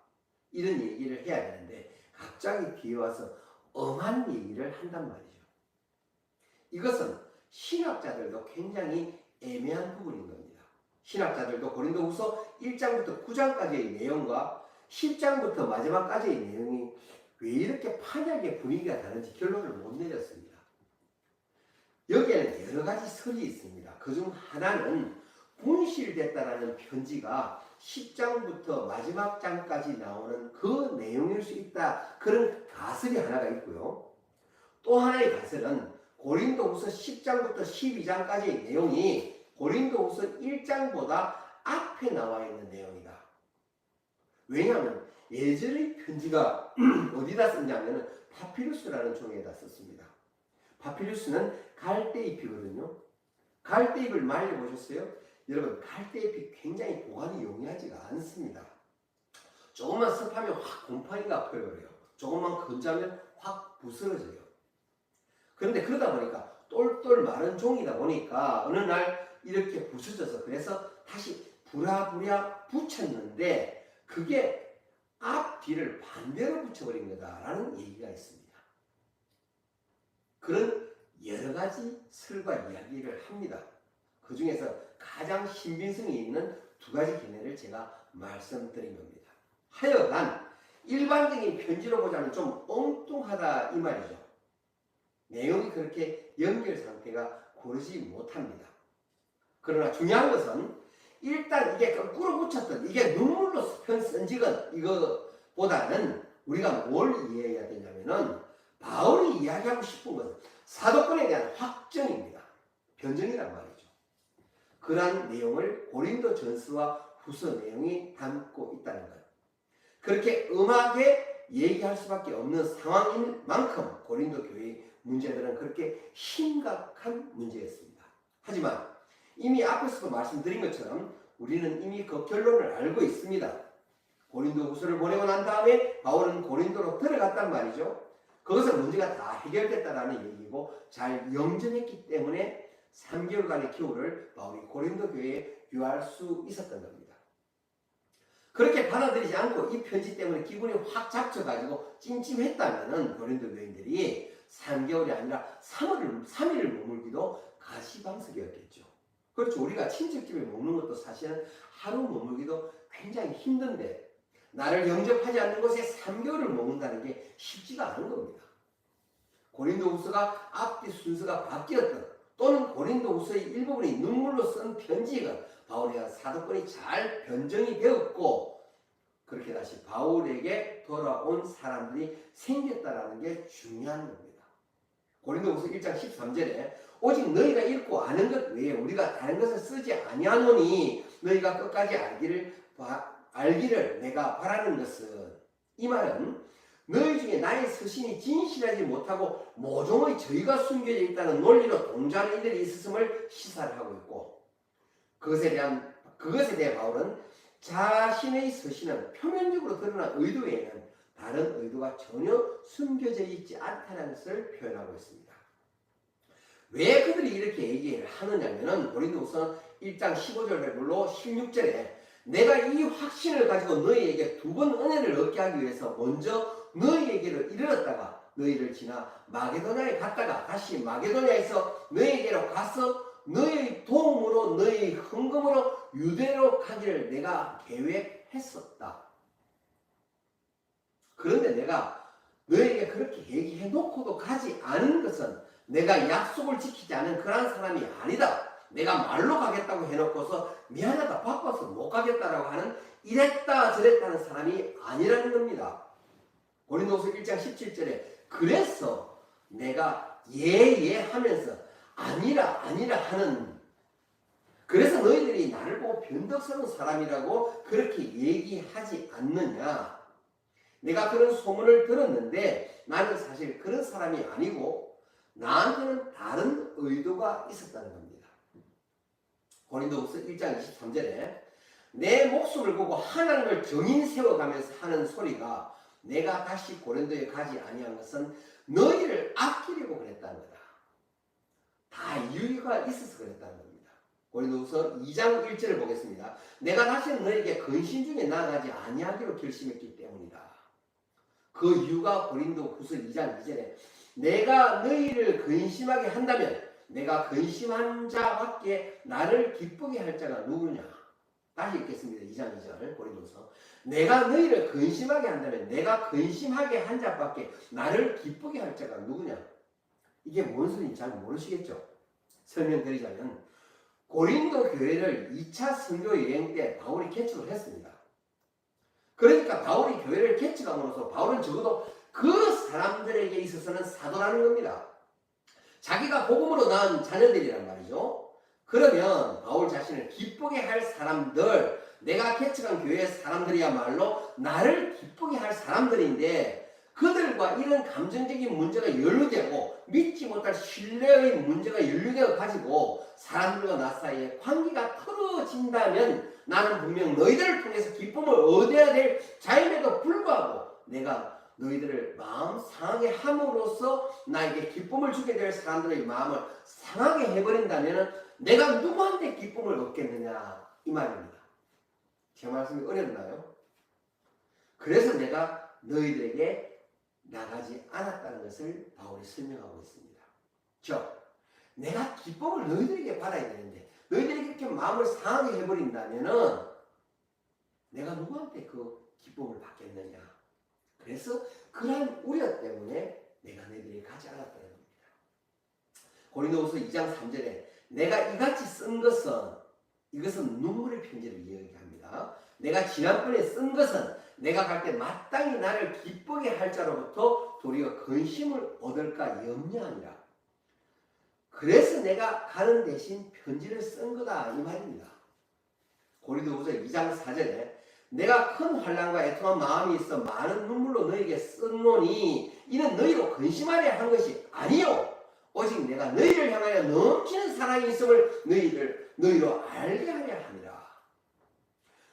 이런 얘기를 해야 되는데 갑자기 뒤에 와서 엄한 얘기를 한단 말이죠. 이것은 신학자들도 굉장히 애매한 부분인 겁니다. 신학자들도 고린도후서 1장부터 9장까지의 내용과 10장부터 마지막까지의 내용이 왜 이렇게 판약의 분위기가 다른지 결론을 못 내렸습니다. 여기에는 여러 가지 설이 있습니다. 그중 하나는 분실됐다라는 편지가 10장부터 마지막 장까지 나오는 그 내용일 수 있다, 그런 가설이 하나가 있고요. 또 하나의 가설은 고린도후서 10장부터 12장까지의 내용이 고린도후서 1장보다 앞에 나와 있는 내용이다. 왜냐하면 예전의 편지가 어디다 썼냐면 파피루스라는 종이에다 썼습니다. 파피루스는 갈대잎이거든요. 갈대잎을 말려보셨어요? 여러분, 갈대잎이 굉장히 보관이 용이하지가 않습니다. 조금만 습하면 확 곰팡이가 펴버려요. 조금만 건자면 확 부스러져요. 그런데 그러다 보니까 똘똘 마른 종이다 보니까 어느 날 이렇게 부서져서, 그래서 다시 부랴부랴 붙였는데 그게 앞뒤를 반대로 붙여버린 거다라는 얘기가 있습니다. 그런 여러 가지 설과 이야기를 합니다. 그 중에서 가장 신빙성이 있는 두 가지 견해를 제가 말씀드린 겁니다. 하여간 일반적인 편지로 보자면 좀 엉뚱하다 이 말이죠. 내용이 그렇게 연결 상태가 고르지 못합니다. 그러나 중요한 것은 일단 이게 거꾸로 붙였던 이게 눈물로 쓴 지건 이거보다는 우리가 뭘 이해해야 되냐면은 바울이 이야기하고 싶은 것은 사도권에 대한 확정입니다. 변정이란 말이죠. 그러한 내용을 고린도 전서와 후서 내용이 담고 있다는 것. 그렇게 음하게 얘기할 수밖에 없는 상황인 만큼 고린도 교회의 문제들은 그렇게 심각한 문제였습니다. 하지만 이미 앞에서도 말씀드린 것처럼 우리는 이미 그 결론을 알고 있습니다. 고린도 후서를 보내고 난 다음에 바울은 고린도로 들어갔단 말이죠. 거기서 문제가 다 해결됐다라는 얘기고 잘 영전했기 때문에 3개월간의 겨울을 바울이 고린도 교회에 유할 수 있었던 겁니다. 그렇게 받아들이지 않고 이 편지 때문에 기분이 확 잡쳐가지고 찜찜했다면은 고린도 교인들이 3개월이 아니라 3일을 머물기도 가시방석이었겠죠. 그렇죠. 우리가 친척집에 머무는 것도 사실은 하루 머물기도 굉장히 힘든데 나를 영접하지 않는 곳에 3개월을 머문다는 게 쉽지가 않은 겁니다. 고린도후서가 앞뒤 순서가 바뀌었던 또는 고린도후서의 일부분이 눈물로 쓴 편지가 바울의 사도권이 잘 변정이 되었고 그렇게 다시 바울에게 돌아온 사람들이 생겼다라는 게 중요한 겁니다. 고린도후서 1장 13절에 오직 너희가 읽고 아는 것 외에 우리가 다른 것을 쓰지 아니하노니 너희가 끝까지 알기를 내가 바라는 것은 이 말은 너희 중에 나의 서신이 진실하지 못하고 모종의 저희가 숨겨져 있다는 논리로 동조하는 이들이 있었음을 시사를 하고 있고 그것에 대해 바울은 자신의 서신은 표면적으로 드러난 의도 외에는 다른 의도가 전혀 숨겨져 있지 않다는 것을 표현하고 있습니다. 왜 그들이 이렇게 얘기를 하느냐면은 고린도후서 1장 15절로 16절에 내가 이 확신을 가지고 너희에게 두 번 은혜를 얻게 하기 위해서 먼저 너희에게로 이르렀다가 너희를 지나 마게도냐에 갔다가 다시 마게도냐에서 너희에게로 가서 너희의 도움으로 너희의 헌금으로 유대로 가기를 내가 계획했었다. 그런데 내가 너희에게 그렇게 얘기해 놓고도 가지 않은 것은 내가 약속을 지키지 않은 그런 사람이 아니다. 내가 말로 가겠다고 해놓고서 미안하다 바빠서 못 가겠다라고 하는 이랬다 저랬다는 사람이 아니라는 겁니다. 고린도후서 1장 17절에 그래서 내가 예예 하면서 아니라 하는 그래서 너희들이 나를 보고 변덕스러운 사람이라고 그렇게 얘기하지 않느냐. 내가 그런 소문을 들었는데 나는 사실 그런 사람이 아니고 나한테는 다른 의도가 있었다는 겁니다. 고린도후서 1장 23절에 내 목숨을 걸고 하나님을 정인 세워가면서 하는 소리가 내가 다시 고린도에 가지 아니한 것은 너희를 아끼려고 그랬다는 거다. 다 이유가 있어서 그랬다는 겁니다. 고린도후서 2장 1절을 보겠습니다. 내가 다시는 너에게 근심 중에 나아가지 아니하기로 결심했기 때문이다. 그 이유가 고린도후서 2장 2절에 내가 너희를 근심하게 한다면 내가 근심한 자밖에 나를 기쁘게 할 자가 누구냐. 다시 읽겠습니다. 2장 2절 고린도서 내가 너희를 근심하게 한다면 내가 근심하게 한 자밖에 나를 기쁘게 할 자가 누구냐. 이게 뭔 소리인지 잘 모르시겠죠. 설명드리자면 고린도 교회를 2차 선교 여행 때 바울이 개척을 했습니다. 그러니까 바울이 교회를 개척함으로써 바울은 적어도 그 사람들에게 있어서는 사도라는 겁니다. 자기가 복음으로 낳은 자녀들이란 말이죠. 그러면 바울 자신을 기쁘게 할 사람들, 내가 개척한 교회의 사람들이야말로 나를 기쁘게 할 사람들인데 그들과 이런 감정적인 문제가 연루되고 믿지 못할 신뢰의 문제가 연루되어 가지고 사람들과 나 사이에 관계가 틀어진다면 나는 분명 너희들을 통해서 기쁨을 얻어야 될 자임에도 불구하고 내가 너희들을 마음 상하게 함으로써 나에게 기쁨을 주게 될 사람들의 마음을 상하게 해버린다면 내가 누구한테 기쁨을 얻겠느냐 이 말입니다. 제 말씀이 어렵나요? 그래서 내가 너희들에게 나가지 않았다는 것을 바울이 설명하고 있습니다. 내가 기쁨을 너희들에게 받아야 되는데 너희들이 그렇게 마음을 상하게 해버린다면 내가 누구한테 그 기쁨을 받겠느냐. 그래서 그러한 우려 때문에 내가 너희들에게 가지 않았다는 겁니다. 고린도후서 2장 3절에 내가 이같이 쓴 것은 이것은 눈물의 편지를 이야기합니다. 내가 지난번에 쓴 것은 내가 갈 때 마땅히 나를 기쁘게 할 자로부터 도리어 근심을 얻을까 염려하니라. 그래서 내가 가는 대신 편지를 쓴 거다 이 말입니다. 고린도후서 2장 4절에 내가 큰 환난과 애통한 마음이 있어 많은 눈물로 너에게 썼노니 이는 너희로 근심하려 한 것이 아니요 오직 내가 너희를 향하여 넘치는 사랑이 있음을 너희로 알게 하려 함이라.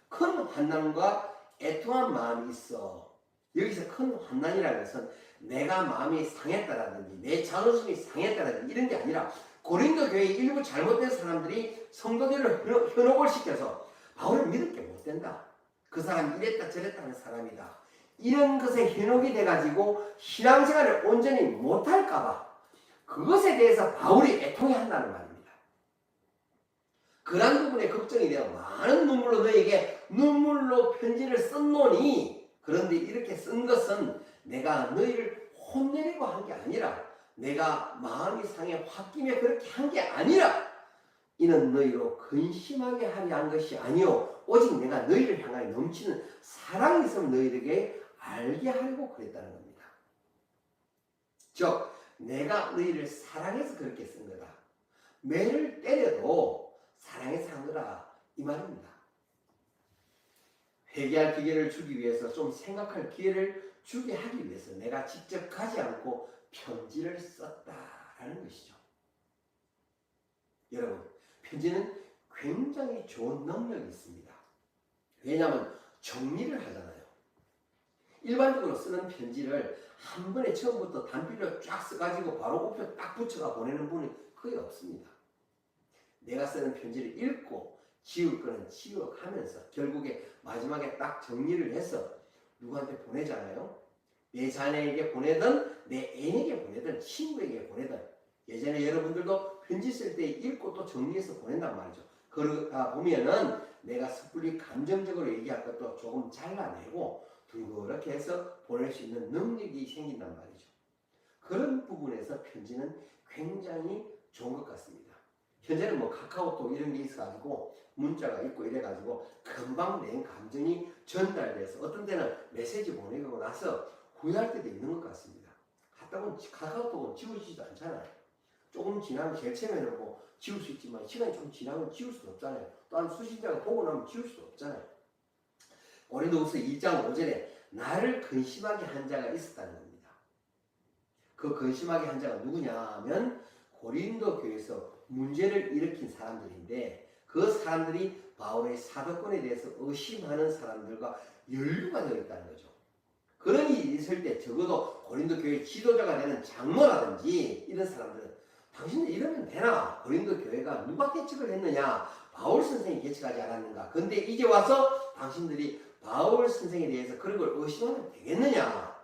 큰 환난과 애통한 마음이 있어. 여기서 큰 환난이라는 것은 내가 마음이 상했다라든지 내 자존심이 상했다라든지 이런 게 아니라 고린도 교회의 일부 잘못된 사람들이 성도들을 현혹을 시켜서 바울을 믿을 게 못 된다. 그 사람 이랬다 저랬다 하는 사람이다. 이런 것에 현혹이 돼가지고 신앙생활을 온전히 못할까봐 그것에 대해서 바울이 애통해한다는 말입니다. 그런 부분에 걱정이 되어 많은 눈물로 너에게 눈물로 편지를 썼노니, 그런데 이렇게 쓴 것은 내가 너희를 혼내려고 한 게 아니라, 내가 마음이 상해 홧김에 그렇게 한 게 아니라, 이는 너희로 근심하게 하려 한 것이 아니요 오직 내가 너희를 향하여 넘치는 사랑이 있음을 너희에게 알게 하려고 그랬다는 겁니다. 즉 내가 너희를 사랑해서 그렇게 쓴 거다. 매를 때려도 사랑해서 한 거다, 이 말입니다. 회개할 기회를 주기 위해서, 좀 생각할 기회를 주게 하기 위해서 내가 직접 가지 않고 편지를 썼다라는 것이죠. 여러분, 편지는 굉장히 좋은 능력이 있습니다. 왜냐하면 정리를 하잖아요. 일반적으로 쓰는 편지를 한 번에 처음부터 단필로 쫙 써가지고 바로 우표 딱 붙여가 보내는 분이 거의 없습니다. 내가 쓰는 편지를 읽고 지울 거는 지워가면서 결국에 마지막에 딱 정리를 해서 누구한테 보내잖아요. 내 자녀에게 보내든 내 애인에게 보내든 친구에게 보내든, 예전에 여러분들도 편지 쓸 때 읽고 또 정리해서 보낸단 말이죠. 그러다 보면은 내가 섣불리 감정적으로 얘기할 것도 조금 잘라내고 둥그렇게 해서 보낼 수 있는 능력이 생긴단 말이죠. 그런 부분에서 편지는 굉장히 좋은 것 같습니다. 현재는 뭐 카카오톡 이런 게 있어가지고 문자가 있고 이래가지고 금방 내 감정이 전달돼서 어떤 때는 메시지 보내고 나서 후회할 때도 있는 것 같습니다. 갔다고 카카오톡은 지워지지도 않잖아요. 조금 지나면 제일 처음에는 뭐 지울 수 있지만 시간이 좀 지나면 지울 수도 없잖아요. 또한 수신자가 보고 나면 지울 수도 없잖아요. 고린도후서 2장 5절에 나를 근심하게 한 자가 있었다는 겁니다. 그 근심하게 한 자가 누구냐 하면 고린도 교회에서 문제를 일으킨 사람들인데, 그 사람들이 바울의 사도권에 대해서 의심하는 사람들과 연루가 되어 있다는 거죠. 그런 일이 있을 때 적어도 고린도 교회 지도자가 되는 장로라든지 이런 사람들은 당신들 이러면 되나? 고린도 교회가 누가 개척을 했느냐? 바울 선생이 개척하지 않았는가? 근데 이제 와서 당신들이 바울 선생에 대해서 그런 걸 의심하면 되겠느냐?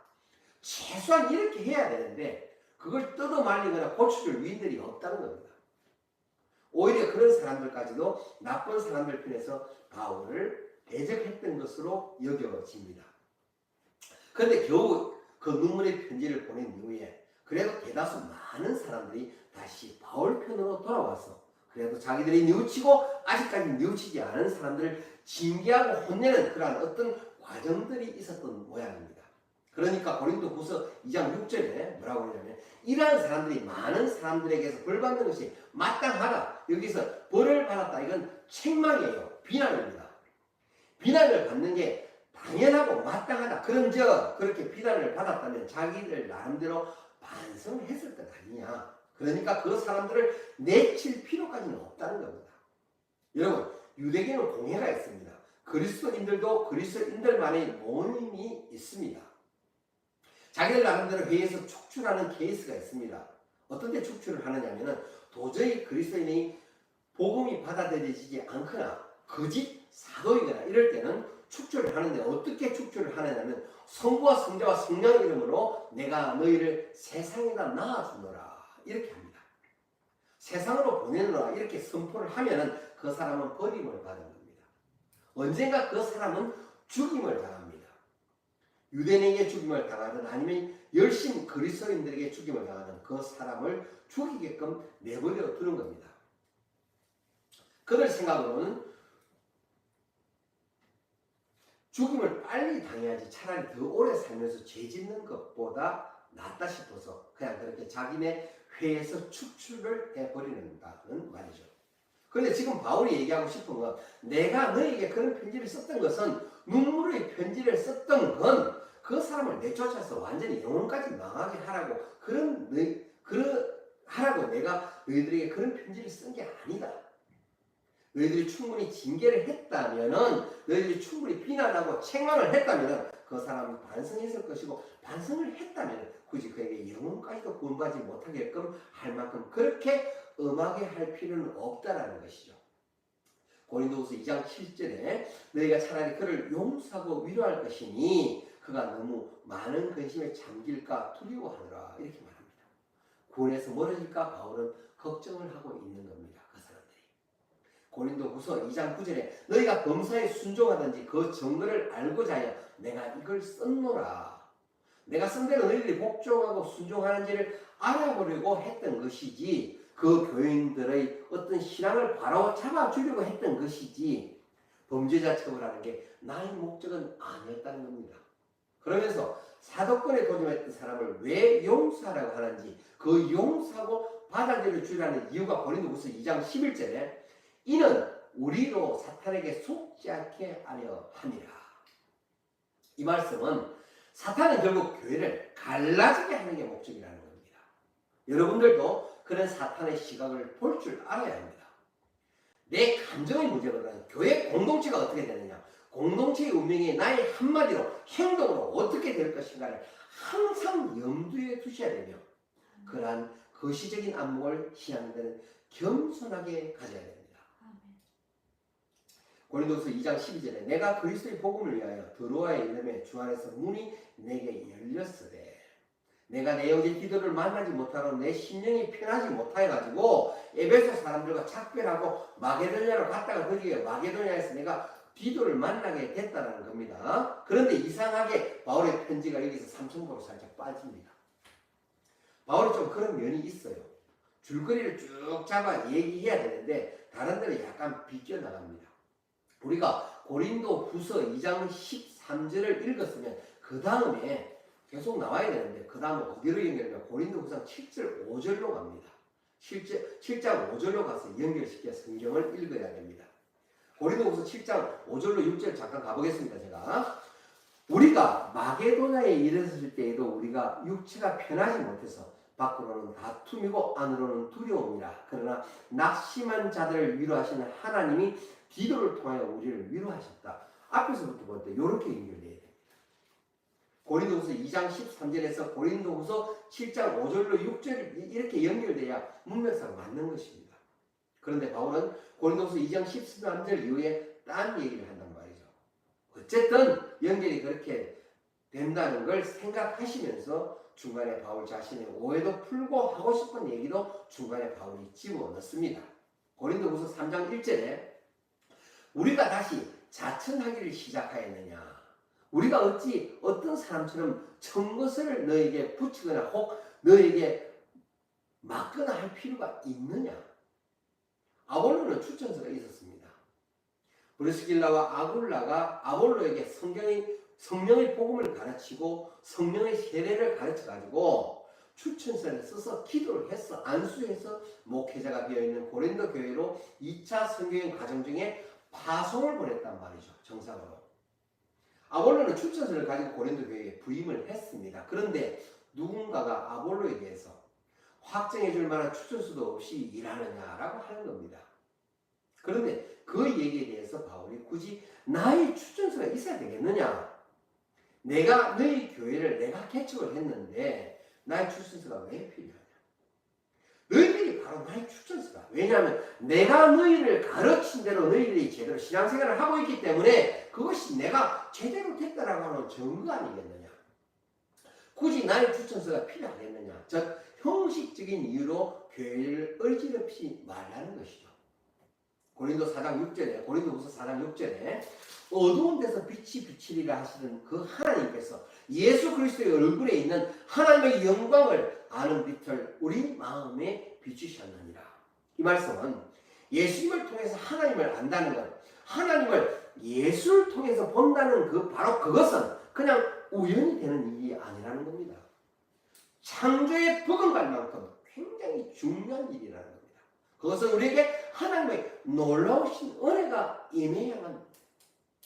최소한 이렇게 해야 되는데 그걸 뜯어 말리거나 고쳐줄 위인들이 없다는 겁니다. 오히려 그런 사람들까지도 나쁜 사람들 편에서 바울을 대적했던 것으로 여겨집니다. 그런데 겨우 그 눈물의 편지를 보낸 이후에 그래도 대다수 많은 사람들이 다시 바울 편으로 돌아와서 그래도 자기들이 뉘우치고 아직까지 뉘우치지 않은 사람들을 징계하고 혼내는 그러한 어떤 과정들이 있었던 모양입니다. 그러니까 고린도후서 2장 6절에 뭐라고 하냐면, 이러한 사람들이 많은 사람들에게서 벌 받는 것이 마땅하다. 여기서 벌을 받았다, 이건 책망이에요. 비난입니다. 비난을 받는 게 당연하고 마땅하다. 그런즉 그렇게 비난을 받았다면 자기들 나름대로 반성을 했을 것 아니냐. 그러니까 그 사람들을 내칠 필요까지는 없다는 겁니다. 여러분, 유대교는 공회가 있습니다. 그리스도인들도 그리스도인들만의 모임이 있습니다. 자기들 나름대로 회의에서 축출하는 케이스가 있습니다. 어떤 데 축출을 하느냐면은 도저히 그리스도인이 복음이 받아들여지지 않거나 거짓 사도이거나 이럴 때는 축출을 하는데, 어떻게 축출을 하느냐면 성부와 성자와 성령 이름으로 내가 너희를 세상에다 낳아주노라 이렇게 합니다. 세상으로 보내노라 이렇게 선포를 하면은 그 사람은 버림을 받은 겁니다. 언젠가 그 사람은 죽임을 당합니다. 유대인에게 죽임을 당하든 아니면 열심 그리스도인들에게 죽임을 당하든 그 사람을 죽이게끔 내버려 두는 겁니다. 그들 생각으로는 죽임을 빨리 당해야지 차라리 더 오래 살면서 죄 짓는 것보다 낫다 싶어서 그냥 그렇게 자기네 회에서 축출을 해버리는다는 말이죠. 그런데 지금 바울이 얘기하고 싶은 건, 내가 너에게 그런 편지를 썼던 것은, 눈물의 편지를 썼던 건 그 사람을 내쫓아서 완전히 영혼까지 망하게 하라고 하라고 내가 너희들에게 그런 편지를 쓴 게 아니다. 너희들이 충분히 징계를 했다면은, 너희들이 충분히 비난하고 책망을 했다면은 그 사람은 반성했을 것이고, 반성을 했다면 굳이 그에게 영혼까지도 구원받지 못하게끔 할 만큼 그렇게 엄하게 할 필요는 없다라는 것이죠. 고린도후서 2장 7절에 너희가 차라리 그를 용서하고 위로할 것이니 그가 너무 많은 근심에 잠길까 두려워하노라 이렇게 말합니다. 구원에서 멀어질까 바울은 걱정을 하고 있는 겁니다. 그 사람들이. 고린도후서 2장 9절에 너희가 범사에 순종하든지 그 정거를 알고자 하여 내가 이걸 썼노라. 내가 쓴 대로 너희들이 복종하고 순종하는지를 알아보려고 했던 것이지 그 교인들의 어떤 신앙을 바로 잡아주려고 했던 것이지 범죄자 처벌하는 게 나의 목적은 아니었다는 겁니다. 그러면서 사도권에 도전했던 사람을 왜 용서하라고 하는지 그 용서하고 받아들여 주라는 이유가 고린도후서 2장 11절에 이는 우리로 사탄에게 속지 않게 하려 함이라. 이 말씀은 사탄은 결국 교회를 갈라지게 하는 게 목적이라는 겁니다. 여러분들도 그런 사탄의 시각을 볼 줄 알아야 합니다. 내 감정의 문제보다는 교회 공동체가 어떻게 되느냐, 공동체의 운명이 나의 한마디로 행동으로 어떻게 될 것인가를 항상 염두에 두셔야 되며 그러한 거시적인 안목을 신앙인들은 겸손하게 가져야 됩니다. 고린도서 2장 12절에 내가 그리스도의 복음을 위하여 드로아에 이름에 주 안에서 문이 내게 열렸으되 내가 내 형제 디도를 만나지 못하러 내 심령이 편하지 못하여가지고 에베소 사람들과 작별하고 마게도냐로 갔다가 거기에 마게도냐에서 내가 디도를 만나게 됐다는 겁니다. 그런데 이상하게 바울의 편지가 여기서 삼천포로 살짝 빠집니다. 바울이 좀 그런 면이 있어요. 줄거리를 쭉 잡아 얘기해야 되는데 다른 데는 약간 비껴나갑니다. 우리가 고린도 후서 2장 13절을 읽었으면 그 다음에 계속 나와야 되는데 그 다음에 어디로 연결되면 고린도 후서 7절 5절로 갑니다. 7장 5절로 가서 연결시켜 성경을 읽어야 됩니다. 고린도 후서 7장 5절로 6절 잠깐 가보겠습니다. 제가 우리가 마게도냐에 이르렀을 때에도 우리가 육체가 편하지 못해서 밖으로는 다툼이고 안으로는 두려움이라. 그러나 낙심한 자들을 위로하시는 하나님이 디도를 통하여 우리를 위로하셨다. 앞에서부터 볼 때 이렇게 연결돼야 됩니다. 고린도후서 2장 13절에서 고린도후서 7장 5절로 6절 이렇게 연결돼야 문맥상 맞는 것입니다. 그런데 바울은 고린도후서 2장 13절 이후에 딴 얘기를 한단 말이죠. 어쨌든 연결이 그렇게 된다는 걸 생각하시면서 중간에 바울 자신의 오해도 풀고 하고 싶은 얘기도 중간에 바울이 집어넣습니다. 고린도후서 3장 1절에 우리가 다시 자천하기를 시작하였느냐, 우리가 어찌 어떤 사람처럼 천것을 너에게 붙이거나 혹 너에게 막거나 할 필요가 있느냐. 아볼로는 추천서가 있었습니다. 브리스길라와 아굴라가 아볼로에게 성령의 복음을 가르치고 성령의 세례를 가르쳐가지고 추천서를 써서 기도를 해서 안수해서 목회자가 되어있는 고린도 교회로 2차 선교행 과정 중에 파송을 보냈단 말이죠. 정상으로. 아볼로는 추천서를 가지고 고린도 교회에 부임을 했습니다. 그런데 누군가가 아볼로에 대해서 확정해 줄 만한 추천서도 없이 일하느냐라고 하는 겁니다. 그런데 그 얘기에 대해서 바울이 굳이 나의 추천서가 있어야 되겠느냐? 내가 너희 교회를 내가 개척을 했는데 나의 추천서가 왜 필요하냐? 너희들이 바로 나의 추천서다. 왜냐하면 내가 너희를 가르친 대로 너희들이 제대로 신앙생활을 하고 있기 때문에 그것이 내가 제대로 됐다라고 하는 증거 아니겠느냐? 굳이 나의 추천서가 필요하겠느냐? 즉 형식적인 이유로 교회를 어지럽히지 말라는 것이죠. 고린도후서 4장 6절에 어두운 데서 빛이 비치리라 하시는 그 하나님께서 예수 그리스도의 얼굴에 있는 하나님의 영광을 아는 빛을 우리 마음에 비추셨느니라. 이 말씀은 예수님을 통해서 하나님을 안다는 것, 하나님을 예수를 통해서 본다는 바로 그것은 그냥 우연히 되는 일이 아니라는 겁니다. 창조에 버금갈 만큼 굉장히 중요한 일이라는 겁니다. 그것은 우리에게 하나님의 놀라우신 은혜가 임해야만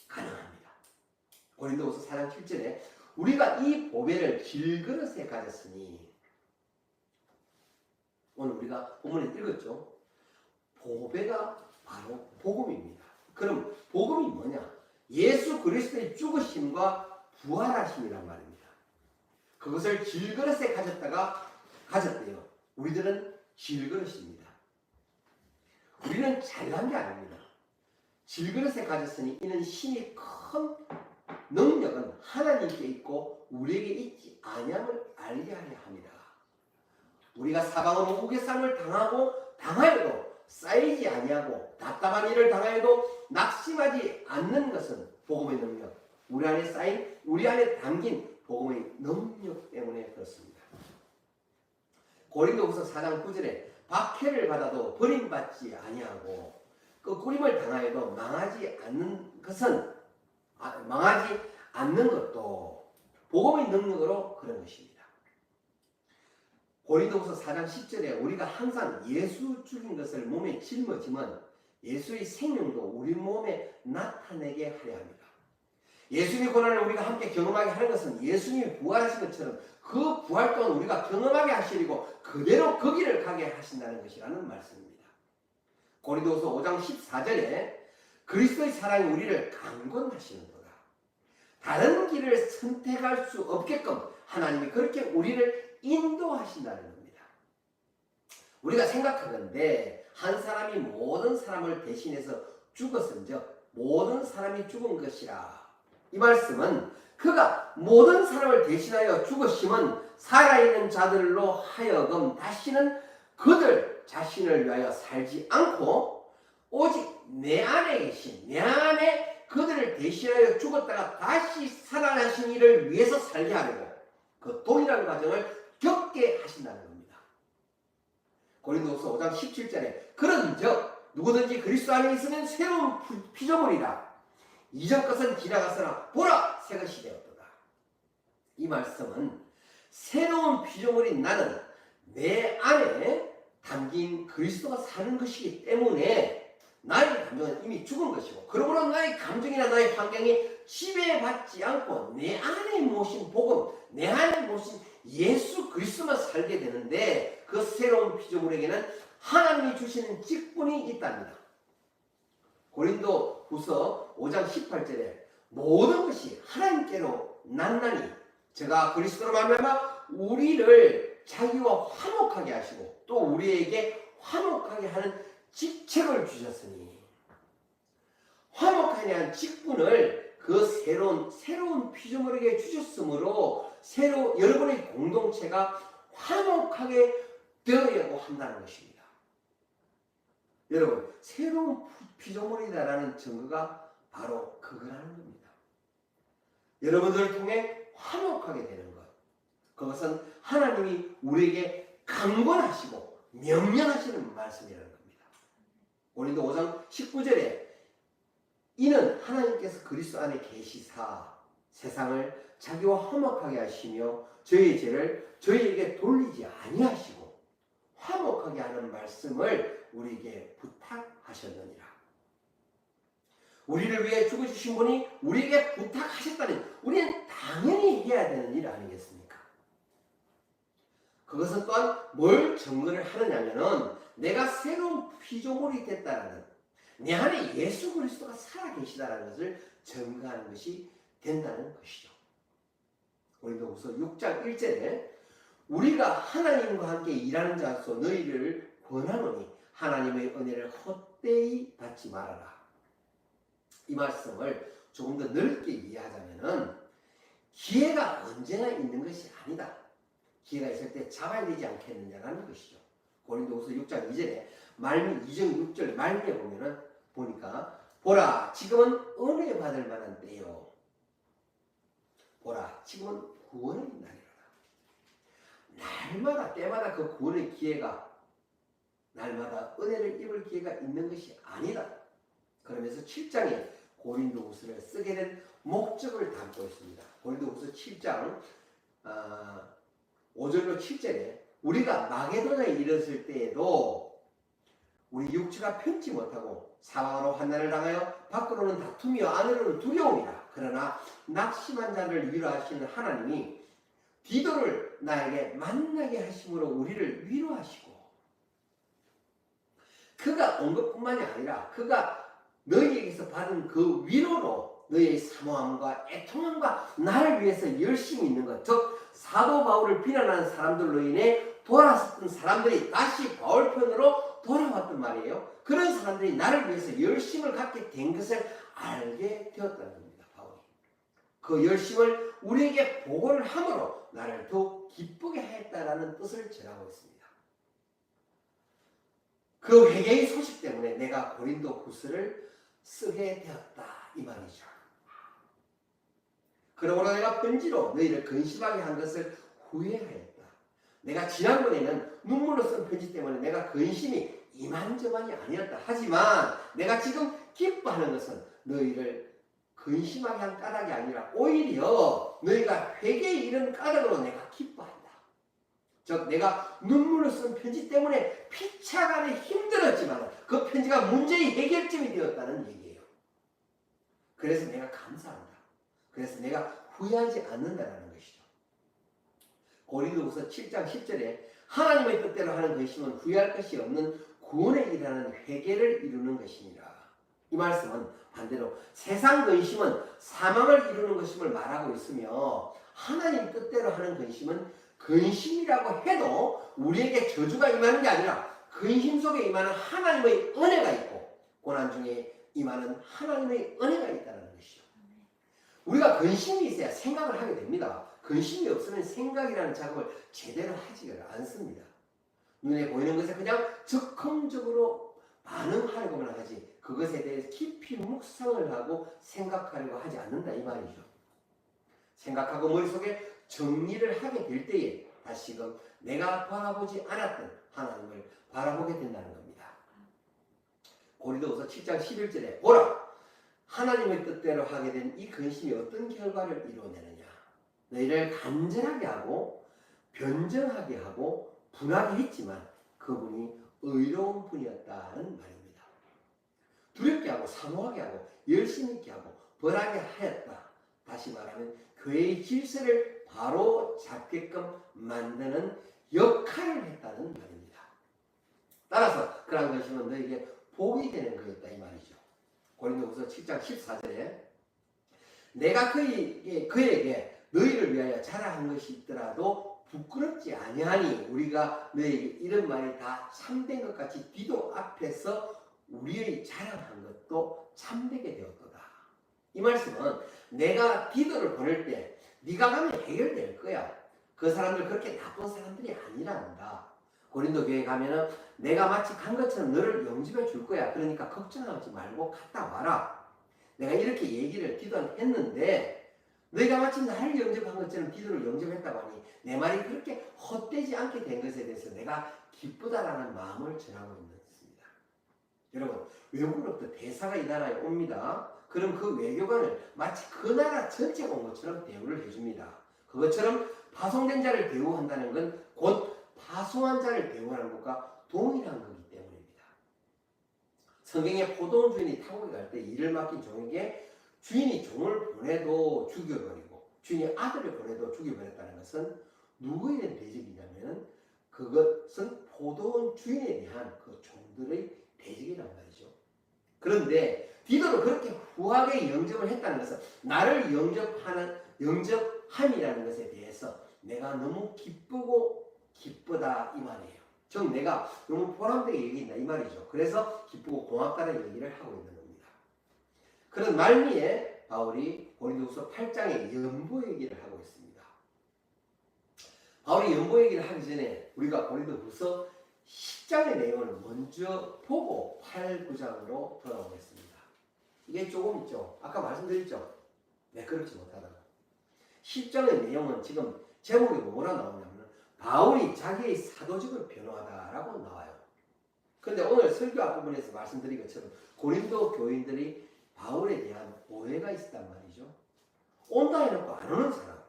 가능합니다. 고린도후서 4장 7절에 우리가 이 보배를 질그릇에 가졌으니, 오늘 우리가 본문에 읽었죠. 보배가 바로 복음입니다. 그럼 복음이 뭐냐? 예수 그리스도의 죽으심과 부활하심이란 말입니다. 그것을 질그릇에 가졌대요. 우리들은 질그릇입니다. 우리는 잘난 게 아닙니다. 질그릇에 가졌으니 이는 심히 큰 능력은 하나님께 있고 우리에게 있지 아니함을 알게 하려 합니다. 우리가 사방으로 우겨쌈을 당하여도 쌓이지 아니하고 답답한 일을 당하여도 낙심하지 않는 것은 복음의 능력, 우리 안에 담긴 복음의 능력 때문에 그렇습니다. 고린도후서 4장 9절에 박해를 받아도 버림받지 아니하고 꾸림을 당하여도 망하지 않는 것도 복음의 능력으로 그런 것입니다. 고린도후서 4장 10절에 우리가 항상 예수 죽인 것을 몸에 짊어지면 예수의 생명도 우리 몸에 나타내게 하려 합니다. 예수님의 고난을 우리가 함께 경험하게 하는 것은 예수님이 부활하신 것처럼 그 부활 또한 우리가 경험하게 하시려고 그대로 그 길을 가게 하신다는 것이라는 말씀입니다. 고린도후서 5장 14절에 그리스도의 사랑이 우리를 강권하시는도다. 다른 길을 선택할 수 없게끔 하나님이 그렇게 우리를 인도하신다는 겁니다. 우리가 생각하건대 한 사람이 모든 사람을 대신해서 죽었은즉 모든 사람이 죽은 것이라. 이 말씀은 그가 모든 사람을 대신하여 죽으심은 살아있는 자들로 하여금 다시는 그들 자신을 위하여 살지 않고 오직 내 안에 그들을 대신하여 죽었다가 다시 살아나신 이를 위해서 살게 하려고 그 동일한 과정을 겪게 하신다는 겁니다. 고린도후서 5장 17절에 그런즉 누구든지 그리스도 안에 있으면 새로운 피조물이라. 이전 것은 지나갔으나 보라 새 것이 되었도다. 이 말씀은 새로운 피조물인 나는 내 안에 담긴 그리스도가 사는 것이기 때문에 나의 감정은 이미 죽은 것이고 그러므로 나의 감정이나 나의 환경이 지배받지 않고 내 안에 모신 복음, 내 안에 모신 예수 그리스도만 살게 되는데 그 새로운 피조물에게는 하나님이 주시는 직분이 있답니다. 고린도후서 5장 18절에 모든 것이 하나님께로 났나니 제가 그리스도로 말미암아 우리를 자기와 화목하게 하시고 또 우리에게 화목하게 하는 직책을 주셨으니 화목하게 하는 직분을 그 새로운 피조물에게 주셨으므로 여러분의 공동체가 화목하게 되어야고 한다는 것입니다. 여러분, 새로운 피조물이다라는 증거가 바로 그거라는 겁니다. 여러분들을 통해 화목하게 되는 것. 그것은 하나님이 우리에게 강권하시고 명령하시는 말씀이라는 겁니다. 고린도 5장 19절에 이는 하나님께서 그리스도 안에 계시사 세상을 자기와 화목하게 하시며 저희의 죄를 저희에게 돌리지 아니하시고 화목하게 하는 말씀을 우리에게 부탁하셨느니라. 우리를 위해 죽어주신 분이 우리에게 부탁하셨다니 우리는 당연히 해야 되는 일 아니겠습니까? 그것은 또한 뭘 증거를 하느냐면은 내가 새로운 피조물이 됐다라는 내 안에 예수 그리스도가 살아계시다라는 것을 증거하는 것이 된다는 것이죠. 고린도후서 6장 1절에 우리가 하나님과 함께 일하는 자로서 너희를 권하노니 하나님의 은혜를 헛되이 받지 말아라. 이 말씀을 조금 더 넓게 이해하자면은 기회가 언제나 있는 것이 아니다. 기회가 있을 때 잡아야 되지 않겠느냐라는 것이죠. 고린도후서 6장 2절에 2장 6절 말미에 보니까 보라 지금은 은혜 받을 만한 때요. 보라 지금은 구원의 날이로다. 날마다 때마다 그 구원의 기회가 날마다 은혜를 입을 기회가 있는 것이 아니다. 그러면서 7장에 고린도후서를 쓰게 된 목적을 담고 있습니다. 고린도후서 7장 5절로 7절에 우리가 마게도냐에 이르렀을 때에도 우리 육체가 편치 못하고 사망으로 환난을 당하여 밖으로는 다툼이요 안으로는 두려움이라. 그러나 낙심한 자를 위로하시는 하나님이 디도를 나에게 만나게 하심으로 우리를 위로하시고 그가 온 것뿐만이 아니라 그가 너희에게서 받은 그 위로로 너희의 사모함과 애통함과 나를 위해서 열심히 있는 것, 즉 사도 바울을 비난하는 사람들로 인해 돌아섰던 사람들이 다시 바울 편으로 돌아왔단 말이에요. 그런 사람들이 나를 위해서 열심을 갖게 된 것을 알게 되었다는 겁니다. 바울이. 그 열심을 우리에게 보고를 함으로 나를 더욱 기쁘게 하였다라는 뜻을 전하고 있습니다. 그 회개의 소식 때문에 내가 고린도 후서를 쓰게 되었다 이 말이죠. 그러므로 내가 편지로 너희를 근심하게 한 것을 후회하였다. 내가 지난번에는 눈물로 쓴 편지 때문에 내가 근심이 이만저만이 아니었다. 하지만 내가 지금 기뻐하는 것은 너희를 근심하게 한 까닭이 아니라 오히려 너희가 회개에 이른 까닭으로 내가 기뻐한다. 즉 내가 눈물로 쓴 편지 때문에 피차간에 힘들었지만 그 편지가 문제의 해결점이 되었다는 얘기예요. 그래서 내가 감사한다. 그래서 내가 후회하지 않는다는 것이죠. 고린도후서 7장 10절에 하나님의 뜻대로 하는 근심은 후회할 것이 없는 구원에 이르는 회개를 이루는 것이니라. 이 말씀은 반대로 세상 근심은 사망을 이루는 것임을 말하고 있으며 하나님 뜻대로 하는 근심은 근심이라고 해도 우리에게 저주가 임하는 게 아니라 근심 속에 임하는 하나님의 은혜가 있고 고난 중에 임하는 하나님의 은혜가 있다는 것이죠. 우리가 근심이 있어야 생각을 하게 됩니다. 근심이 없으면 생각이라는 작업을 제대로 하지를 않습니다. 눈에 보이는 것에 그냥 즉흥적으로 반응하려고만 하지 그것에 대해 깊이 묵상을 하고 생각하려고 하지 않는다 이 말이죠. 생각하고 머릿속에 정리를 하게 될 때에 다시금 내가 바라보지 않았던 하나님을 바라보게 된다는 겁니다. 고린도후서 7장 11절에 보라 하나님의 뜻대로 하게 된 이 근심이 어떤 결과를 이루어내느냐 너희를 간절하게 하고 변정하게 하고 분하게 했지만 그분이 의로운 분이었다는 말입니다. 두렵게 하고 사모하게 하고 열심히 있게 하고 벌하게 하였다. 다시 말하면 교회의 질서를 바로 잡게끔 만드는 역할을 했다는 말입니다. 따라서 그러한 것이면 너에게 복이 되는 거였다 이 말이죠. 고린도후서 7장 14절에 내가 그에게 너희를 위하여 자랑한 것이 있더라도 부끄럽지 아니하니 우리가 너에게 이런 말이 다 참된 것 같이 디도 앞에서 우리의 자랑한 것도 참되게 되었도다. 이 말씀은 내가 디도를 보낼 때 네가 가면 해결될 거야. 그 사람들 그렇게 나쁜 사람들이 아니란다. 고린도 교회 가면은 내가 마치 간 것처럼 너를 영접해 줄 거야. 그러니까 걱정하지 말고 갔다 와라. 내가 이렇게 얘기를 디도한테 했는데 너희가 마치 나를 영접한 것처럼 디도를 영접했다고 하니 내 말이 그렇게 헛되지 않게 된 것에 대해서 내가 기쁘다라는 마음을 전하고 있는 것입니다. 여러분 외국으로부터 대사가 이 나라에 옵니다. 그럼 그 외교관을 마치 그 나라 전체가 온 것처럼 대우를 해줍니다. 그것처럼 파송된 자를 대우한다는 건 곧 파송한 자를 대우하는 것과 동일한 거기 때문입니다. 성경에 포도원 주인이 타국에 갈 때 일을 맡긴 종에게 주인이 종을 보내도 죽여버리고 주인이 아들을 보내도 죽여버렸다는 것은 누구에 대한 대적이냐면 그것은 포도원 주인에 대한 그 종들의 대적이란 말이죠. 그런데 디도를 그렇게 후하게 영접을 했다는 것은 나를 영접함이라는 것에 대해서 내가 너무 기쁘다 이 말이에요. 즉 내가 너무 보람되게 얘기한다 이 말이죠. 그래서 기쁘고 고맙다는 얘기를 하고 있는 겁니다. 그런 말미에 바울이 고린도후서 8장에 연보 얘기를 하고 있습니다. 바울이 연보 얘기를 하기 전에 우리가 고린도후서 10장의 내용을 먼저 보고 8, 9장으로 돌아오겠습니다. 이게 조금 있죠. 아까 말씀드렸죠. 매끄럽지 못하다고. 10장의 내용은 지금 제목이 뭐라 나오냐면 바울이 자기의 사도직을 변호하다라고 나와요. 그런데 오늘 설교 앞부분에서 말씀드린 것처럼 고린도 교인들이 바울에 대한 오해가 있었단 말이죠. 온다 해놓고 안 오는 사람,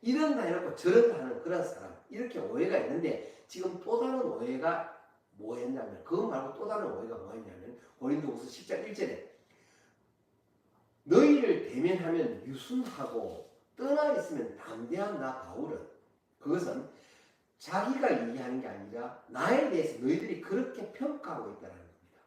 이런다 해놓고 저런다 하는 그런 사람, 이렇게 오해가 있는데 지금 또 다른 오해가 뭐였냐면 그거 말고 또 다른 오해가 뭐였냐면 고린도후서 10장 1절에 너희를 대면하면 유순하고 떠나 있으면 담대한 나 바울은 그것은 자기가 얘기하는 게 아니라 나에 대해서 너희들이 그렇게 평가하고 있다는 겁니다.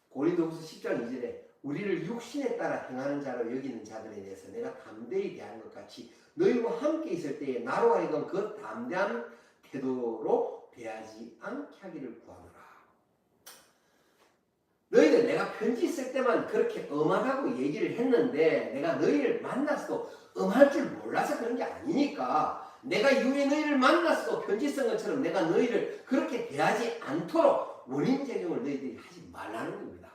고린도후서 10장 2절에 우리를 육신에 따라 행하는 자로 여기는 자들에 대해서 내가 담대히 대하는 것 같이 너희와 함께 있을 때에 나로 하여금 그 담대한 태도로 대하지 않게 하기를 구하노라. 내가 편지 쓸 때만 그렇게 엄하다고 얘기를 했는데 내가 너희를 만났어도 엄할 줄 몰라서 그런 게 아니니까 내가 이후에 너희를 만났어도 편지 쓴 것처럼 내가 너희를 그렇게 대하지 않도록 원인 제공을 너희들이 하지 말라는 겁니다.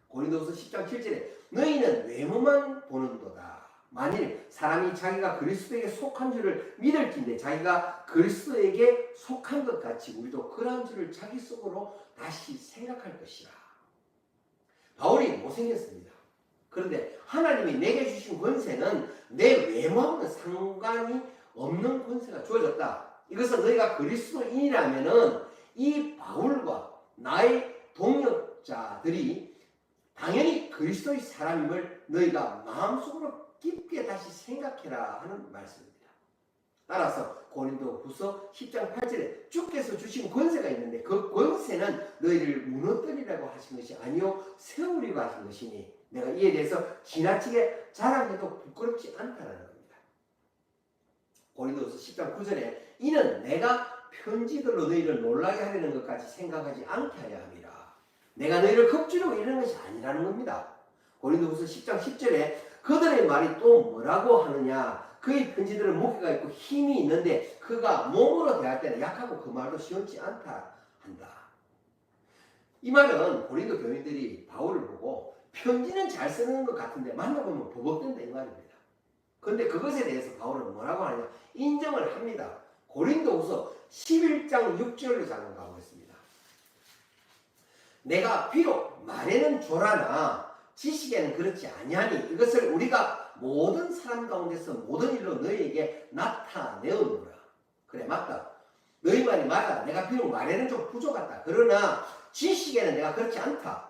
고린도후서 10장 7절에 너희는 외모만 보는도다. 만일 사람이 자기가 그리스도에게 속한 줄을 믿을진데 자기가 그리스도에게 속한 것 같이 우리도 그러한 줄을 자기 속으로 다시 생각할 것이라. 바울이 못생겼습니다. 그런데 하나님이 내게 주신 권세는 내 외모하고는 상관이 없는 권세가 주어졌다. 이것은 너희가 그리스도인이라면은 이 바울과 나의 동역자들이 당연히 그리스도의 사람임을 너희가 마음속으로 깊게 다시 생각해라 하는 말씀입니다. 따라서 고린도후서 10장 8절에 주께서 주신 권세가 있는데 그 권세는 너희를 무너뜨리라고 하신 것이 아니요 세우리고 하신 것이니 내가 이에 대해서 지나치게 자랑해도 부끄럽지 않다는 겁니다. 고린도후서 10장 9절에 이는 내가 편지들로 너희를 놀라게 하려는 것까지 생각하지 않게 하려 함이라. 내가 너희를 겁주려고 이러는 것이 아니라는 겁니다. 고린도후서 10장 10절에 그들의 말이 또 뭐라고 하느냐. 그의 편지들은 무게가 있고 힘이 있는데 그가 몸으로 대할 때는 약하고 그 말도 시원치 않다 한다. 이 말은 고린도 교인들이 바울을 보고 편지는 잘 쓰는 것 같은데 만나보면 버벅된다 이 말입니다. 그런데 그것에 대해서 바울은 뭐라고 하느냐. 인정을 합니다. 고린도후서 11장 6절로 잠깐 가보겠습니다. 내가 비록 말에는 조라나 지식에는 그렇지 아니하니 이것을 우리가 모든 사람 가운데서 모든 일로 너희에게 나타내었노라. 그래 맞다. 너희 말이 맞아. 내가 비록 말에는 좀 부족하다. 그러나 지식에는 내가 그렇지 않다.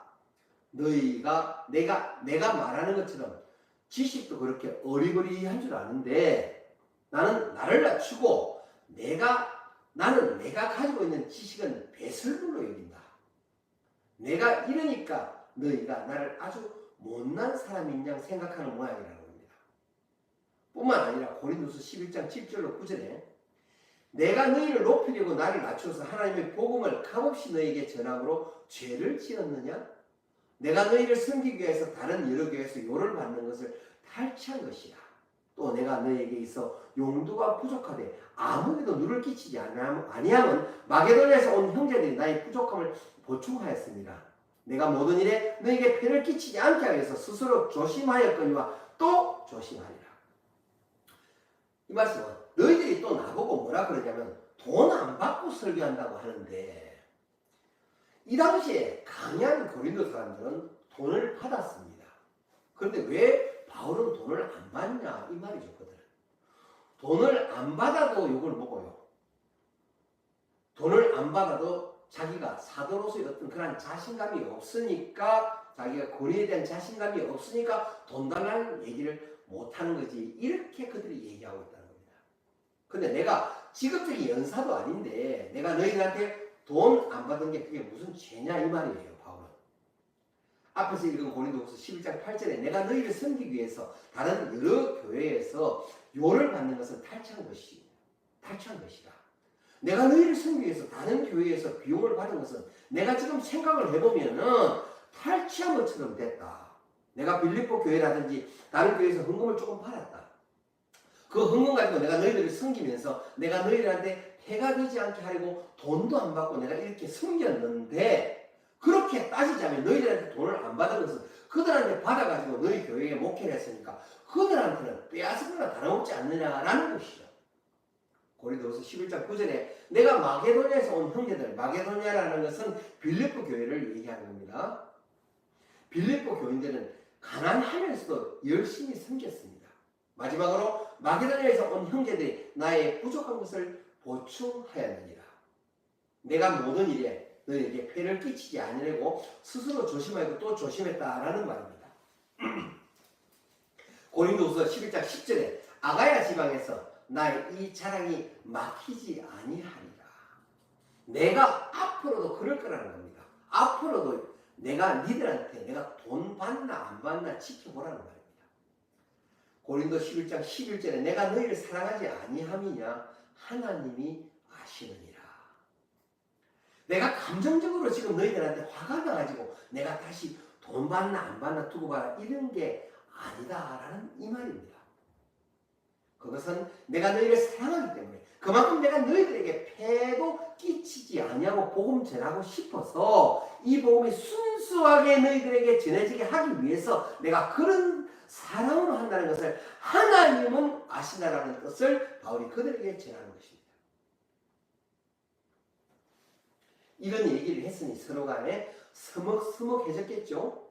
너희가 내가 말하는 것처럼 지식도 그렇게 어리버리한 줄 아는데 나는 나를 낮추고 나는 내가 가지고 있는 지식은 배설물로 여긴다. 내가 이러니까 너희가 나를 아주 못난 사람인 양 생각하는 모양이라는 겁니다. 뿐만 아니라 고린도서 11장 7절로 9절에 내가 너희를 높이려고 나를 낮춰서 하나님의 복음을 값없이 너희에게 전함으로 죄를 지었느냐? 내가 너희를 섬기기 위해서 다른 여러 교회에서 요를 받는 것을 탈취한 것이야. 또 내가 너희에게 있어 용도가 부족하되 아무에도 누를 끼치지 아니함은 마게도냐에서 온 형제들이 나의 부족함을 보충하였습니다. 내가 모든 일에 너희에게 폐를 끼치지 않게 하기 위해서 스스로 조심하였거니와 또 조심하리라. 이 말씀은 너희들이 또 나보고 뭐라 그러냐면 돈 안 받고 설교한다고 하는데 이 당시에 강한 고린도 사람들은 돈을 받았습니다. 그런데 왜 바울은 돈을 안 받냐 이 말이죠. 그들은 돈을 안 받아도 욕을 먹어요. 돈을 안 받아도 자기가 사도로서의 어떤 그런 자신감이 없으니까 자기가 권위에 대한 자신감이 없으니까 돈 달라는 얘기를 못하는 거지. 이렇게 그들이 얘기하고 있다는 겁니다. 근데 내가 직업적인 연사도 아닌데 내가 너희들한테 돈 안 받은 게 그게 무슨 죄냐 이 말이에요. 바울은 앞에서 읽은 고린도후서 11장 8절에 내가 너희를 섬기기 위해서 다른 여러 교회에서 요를 받는 것은 탈취한 것이다. 내가 너희를 섬기기 위해서 다른 교회에서 비용을 받은 것은 내가 지금 생각을 해보면은 탈취한 것처럼 됐다. 내가 빌립보 교회라든지 다른 교회에서 헌금을 조금 받았다. 그 헌금 가지고 내가 너희들을 섬기면서 내가 너희들한테 해가 되지 않게 하려고 돈도 안 받고 내가 이렇게 섬겼는데 그렇게 따지자면 너희들한테 돈을 안 받은 것은 그들한테 받아가지고 너희 교회에 목회를 했으니까 그들한테는 빼앗은 거나 다름없지 않느냐라는 것이죠. 고린도후서 11장 9절에 내가 마게도냐에서 온 형제들, 마게도냐라는 것은 빌립보 교회를 얘기하는 겁니다. 빌립보 교인들은 가난하면서도 열심히 섬겼습니다. 마지막으로 마게도냐에서 온 형제들이 나의 부족한 것을 보충하였느니라. 내가 모든 일에 너희에게 폐를 끼치지 않으려고 스스로 조심하고 또 조심했다라는 말입니다. 고린도후서 11장 10절에 아가야 지방에서 나의 이 자랑이 막히지 아니하리라. 내가 앞으로도 그럴 거라는 겁니다. 앞으로도 내가 니들한테 내가 돈 받나 안 받나 지켜보라는 말입니다. 고린도 11장 11절에 내가 너희를 사랑하지 아니함이냐 하나님이 아시느니라. 내가 감정적으로 지금 너희들한테 화가 나가지고 내가 다시 돈 받나 안 받나 두고 봐라 이런 게 아니다라는 이 말입니다. 그것은 내가 너희를 사랑하기 때문에 그만큼 내가 너희들에게 폐도 끼치지 아니하고 복음 전하고 싶어서 이 복음이 순수하게 너희들에게 전해지게 하기 위해서 내가 그런 사랑으로 한다는 것을 하나님은 아신다라는 뜻을 바울이 그들에게 전하는 것입니다. 이런 얘기를 했으니 서로 간에 서먹서먹해졌겠죠.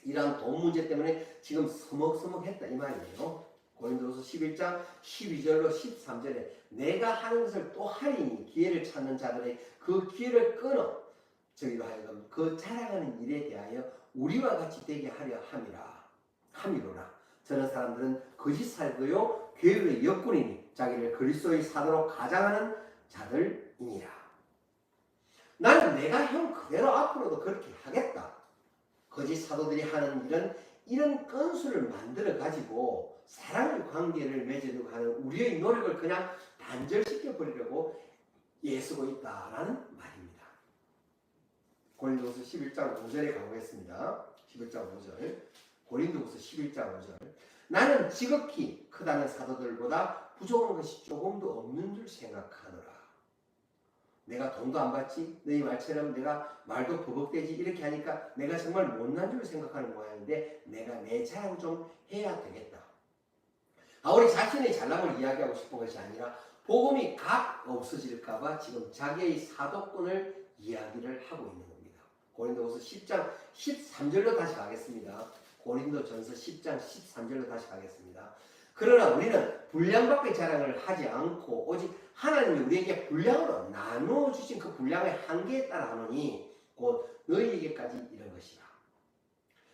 이러한 돈 문제 때문에 지금 서먹서먹했다 이 말이에요. 고린도후서 11장 12절로 13절에 내가 하는 것을 또 하리니 기회를 찾는 자들의 그 기회를 끊어 저희로 하여금 그 자랑하는 일에 대하여 우리와 같이 되게 하려 함이로라. 저런 사람들은 거짓 사도요 교회의 역군이니 자기를 그리스도의 사도로 가장하는 자들이니라. 나는 내가 형 그대로 앞으로도 그렇게 하겠다. 거짓 사도들이 하는 일은 이런 건수를 만들어 가지고 사랑의 관계를 맺으려고 하는 우리의 노력을 그냥 단절시켜 버리려고 애쓰고 있다라는 말입니다. 고린도후서 11장 5절에 가보겠습니다. 11장 5절. 고린도후서 11장 5절. 나는 지극히 크다는 사도들보다 부족한 것이 조금도 없는 줄 생각하노라. 내가 돈도 안 받지? 너희 말처럼 내가 말도 버벅대지? 이렇게 하니까 내가 정말 못난 줄 생각하는 모양인데 내가 내 자랑 좀 해야 되겠다. 바울이 자신의 잘남을 이야기하고 싶은 것이 아니라 복음이 각 없어질까봐 지금 자기의 사도권을 이야기를 하고 있는 겁니다. 고린도후서 10장 13절로 다시 가겠습니다. 고린도전서 10장 13절로 다시 가겠습니다. 그러나 우리는 분량밖에 자랑을 하지 않고 오직 하나님이 우리에게 분량으로 나누어 주신 그 분량의 한계에 따라 하노니 곧 너희에게까지 이런 것이라.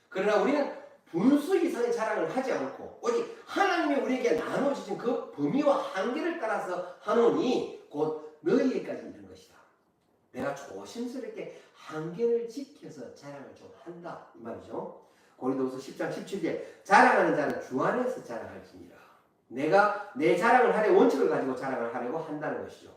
그러나 우리는 분수 이상의 자랑을 하지 않고 오직 하나님이 우리에게 나누어 주신 그 범위와 한계를 따라서 하노니 곧 너희에게까지 이런 것이다. 내가 조심스럽게 한계를 지켜서 자랑을 좀 한다 이 말이죠. 고린도후서 10장 17절 자랑하는 자는 주 안에서 자랑할지니라. 내가 내 자랑을 하려 원칙을 가지고 자랑을 하려고 한다는 것이죠.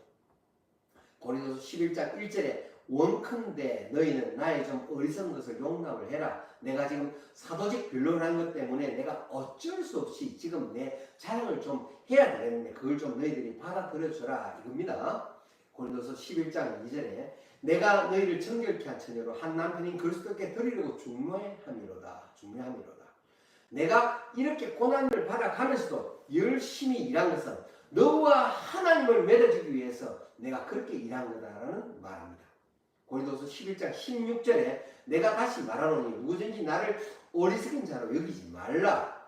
고린도서 11장 1절에 원컨대 너희는 나의 좀 어리석은 것을 용납을 해라. 내가 지금 사도직 변론을 한 것 때문에 내가 어쩔 수 없이 지금 내 자랑을 좀 해야 되겠는데 그걸 좀 너희들이 받아들여줘라 이겁니다. 고린도서 11장 2절에 내가 너희를 정결케 한 처녀로 한 남편인 그리스도께 드리려고 중매함이로다. 내가 이렇게 고난을 받아가면서도 열심히 일한 것은 너와 하나님을 맺어주기 위해서 내가 그렇게 일한 거다라는 말입니다. 고린도서 11장 16절에 내가 다시 말하노니 누구든지 나를 어리석은 자로 여기지 말라.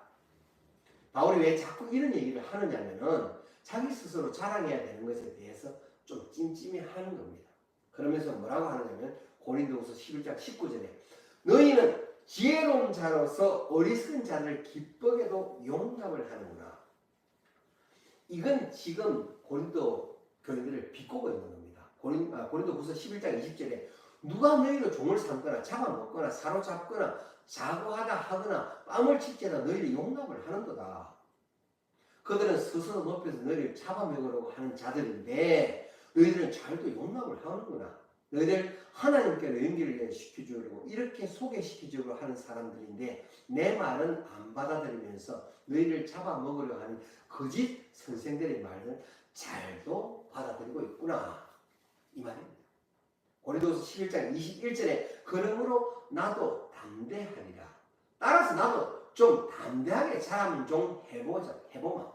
바울이 왜 자꾸 이런 얘기를 하느냐면은 자기 스스로 자랑해야 되는 것에 대해서 좀 찜찜해하는 겁니다. 그러면서 뭐라고 하느냐면 고린도후서 11장 19절에 너희는 지혜로운 자로서 어리석은 자를 기쁘게도 용납을 하는구나. 이건 지금 고린도 교인들을 비꼬고 있는 겁니다. 고린도후서 11장 20절에 누가 너희를 종을 삼거나 잡아먹거나 사로잡거나 자고하다 하거나 뺨을 칠지라 너희를 용납을 하는도다. 그들은 스스로 높여서 너희를 잡아먹으려고 하는 자들인데 너희들은 잘도 용납을 하는구나. 너희들 하나님께로 연결을 시켜주려고 이렇게 소개시켜주려고 하는 사람들인데 내 말은 안 받아들이면서 너희를 잡아먹으려고 하는 거짓 선생들의 말은 잘도 받아들이고 있구나. 이 말입니다. 고린도서 11장 21절에 그러므로 나도 담대하리라. 따라서 나도 좀 담대하게 자랑을 좀 해보마.